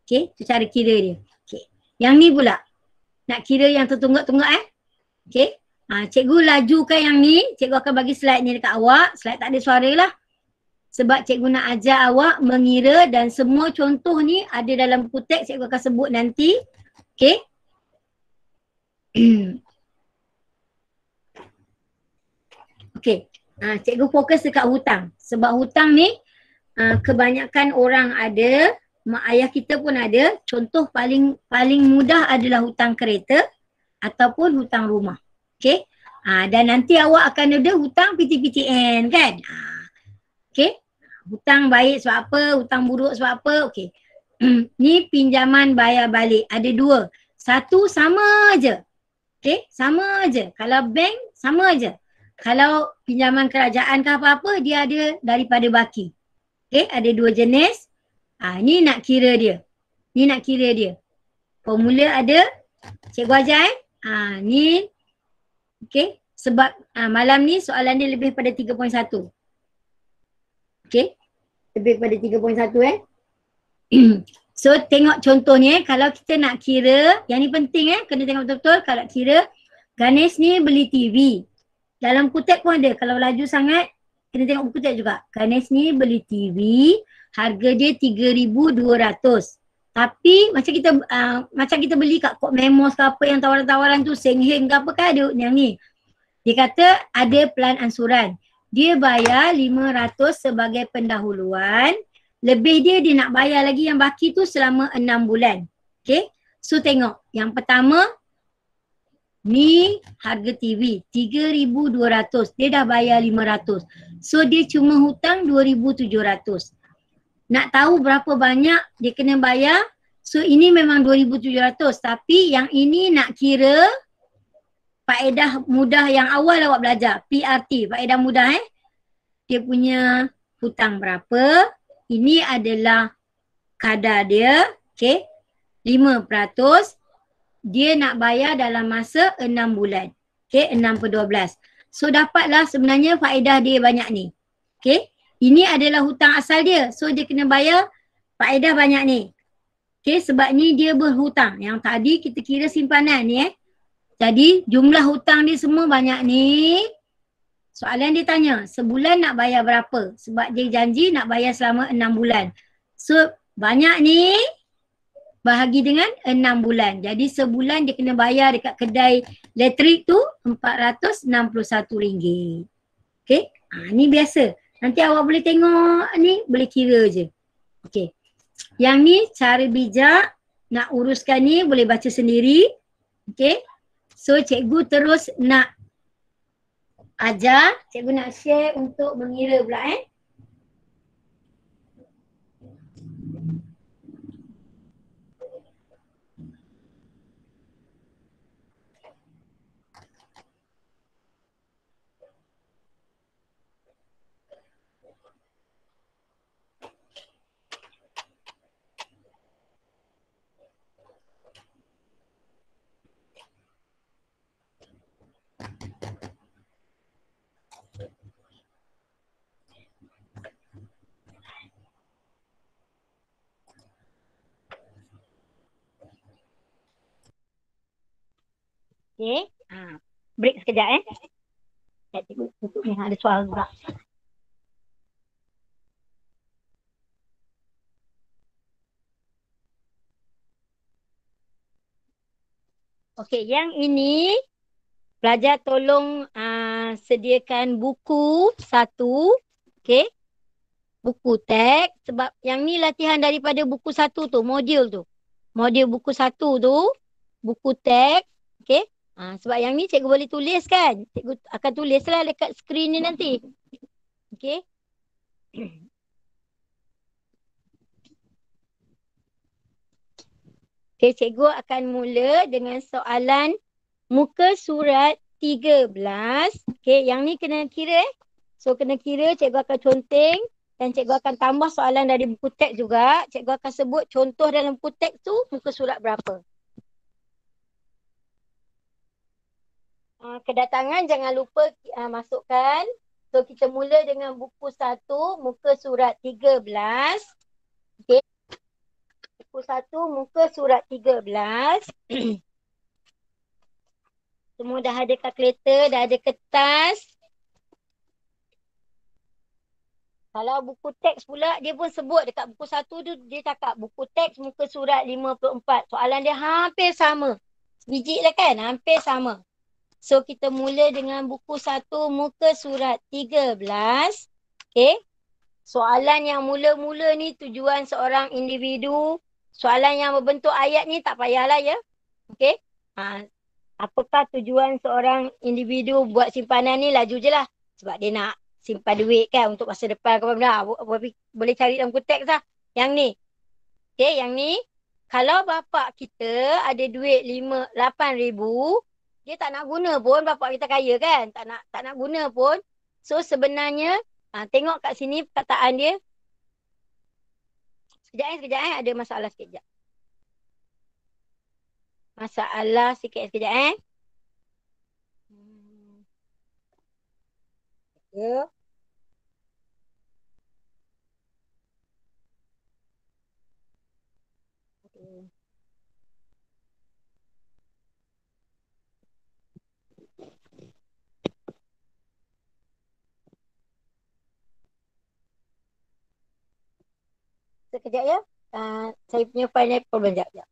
Okay. Itu cara kira dia. Okay. Yang ni pula nak kira yang tertunggak-tunggak Okay. Cikgu lajukan yang ni, cikgu akan bagi slide ni dekat awak. Slide tak ada suara lah. Sebab cikgu nak ajar awak mengira dan semua contoh ni ada dalam buku teks, cikgu akan sebut nanti. Okay. Okay. Cikgu fokus dekat hutang. Sebab hutang ni kebanyakan orang ada, mak ayah kita pun ada. Contoh paling mudah adalah hutang kereta ataupun hutang rumah. Okay. Dan nanti awak akan ada hutang PTPTN kan. Okay. Hutang baik sebab apa, hutang buruk sebab apa. Okay. Ni pinjaman bayar balik. Ada dua. Satu sama aja. Okay. Sama aja. Kalau bank sama aja. Kalau pinjaman kerajaan ke apa-apa dia ada daripada baki. Okay. Ada dua jenis. Ni nak kira dia. Ni nak kira dia. Formula ada. Cikgu ajar ni. Okay, sebab malam ni soalan dia lebih pada 3.1. Okay, lebih pada 3.1 So tengok contohnya kalau kita nak kira, yang ni penting kena tengok betul-betul. Kalau kira Ganesh ni beli TV. Dalam buku teks pun ada, kalau laju sangat kena tengok buku teks juga. Ganesh ni beli TV, harga dia 3,200. Tapi macam kita beli kat Kod Memos ke apa yang tawaran-tawaran tu, Sengheng ke apa kan ada yang ni. Dia kata ada pelan ansuran. Dia bayar 500 sebagai pendahuluan. Lebih dia nak bayar lagi yang baki tu selama 6 bulan. Okay. So tengok. Yang pertama ni harga TV 3,200. Dia dah bayar 500. So dia cuma hutang 2,700. Nak tahu berapa banyak dia kena bayar. So ini memang 2,700. Tapi yang ini nak kira faedah mudah yang awal awak belajar. PRT, faedah mudah Dia punya hutang berapa. Ini adalah kadar dia. Okay. 5%. Dia nak bayar dalam masa 6 bulan. Okay. 6/12. So dapatlah sebenarnya faedah dia banyak ni. Okay. Ini adalah hutang asal dia. So dia kena bayar faedah banyak ni. Okay, sebab ni dia berhutang. Yang tadi kita kira simpanan ni Jadi jumlah hutang dia semua banyak ni. Soalan dia tanya, sebulan nak bayar berapa? Sebab dia janji nak bayar selama 6 bulan. So banyak ni bahagi dengan 6 bulan. Jadi sebulan dia kena bayar dekat kedai elektrik tu RM461. Okay, ni biasa. Nanti awak boleh tengok ni, boleh kira je. Okey. Yang ni cara bijak nak uruskan ni boleh baca sendiri. Okey. So cikgu terus nak ajar, cikgu nak share untuk mengira pula Okey. Break sekejap Cikgu tutup ni ada suara pula. Okey, yang ini pelajar tolong sediakan buku satu. Okey. Buku teks sebab yang ni latihan daripada buku satu tu, modul tu. Modul buku satu tu, buku teks. Okey. Sebab yang ni cikgu boleh tulis kan. Cikgu akan tulislah dekat skrin ni nanti. Okey. Okey, cikgu akan mula dengan soalan muka surat 13. Okey, yang ni kena kira So kena kira, cikgu akan conteng dan cikgu akan tambah soalan dari buku teks juga. Cikgu akan sebut contoh dalam buku teks tu muka surat berapa. Kedatangan jangan lupa masukkan. So kita mula dengan buku 1, muka surat 13. Okey. Buku 1, muka surat 13. Semua dah ada kalkulator, dah ada kertas. Kalau buku teks pula, dia pun sebut dekat buku 1 tu, dia cakap buku teks muka surat 54. Soalan dia hampir sama. Biji lah kan? Hampir sama. So kita mula dengan buku 1, muka surat 13. Okay. Soalan yang mula-mula ni tujuan seorang individu. Soalan yang berbentuk ayat ni tak payahlah ya. Okay. Apakah tujuan seorang individu buat simpanan ni, laju je lah. Sebab dia nak simpan duit kan untuk masa depan ke benda. Boleh cari dalam konteks lah. Yang ni. Okay, yang ni. Kalau bapak kita ada duit 8,000, dia tak nak guna pun, bapak kita kaya kan. Tak nak guna pun. So sebenarnya, tengok kat sini perkataan dia. Sekejap ada masalah sekejap. Masalah sikit sekejap Ya. Sekejap ya. Saya punya file ni problem sekejap.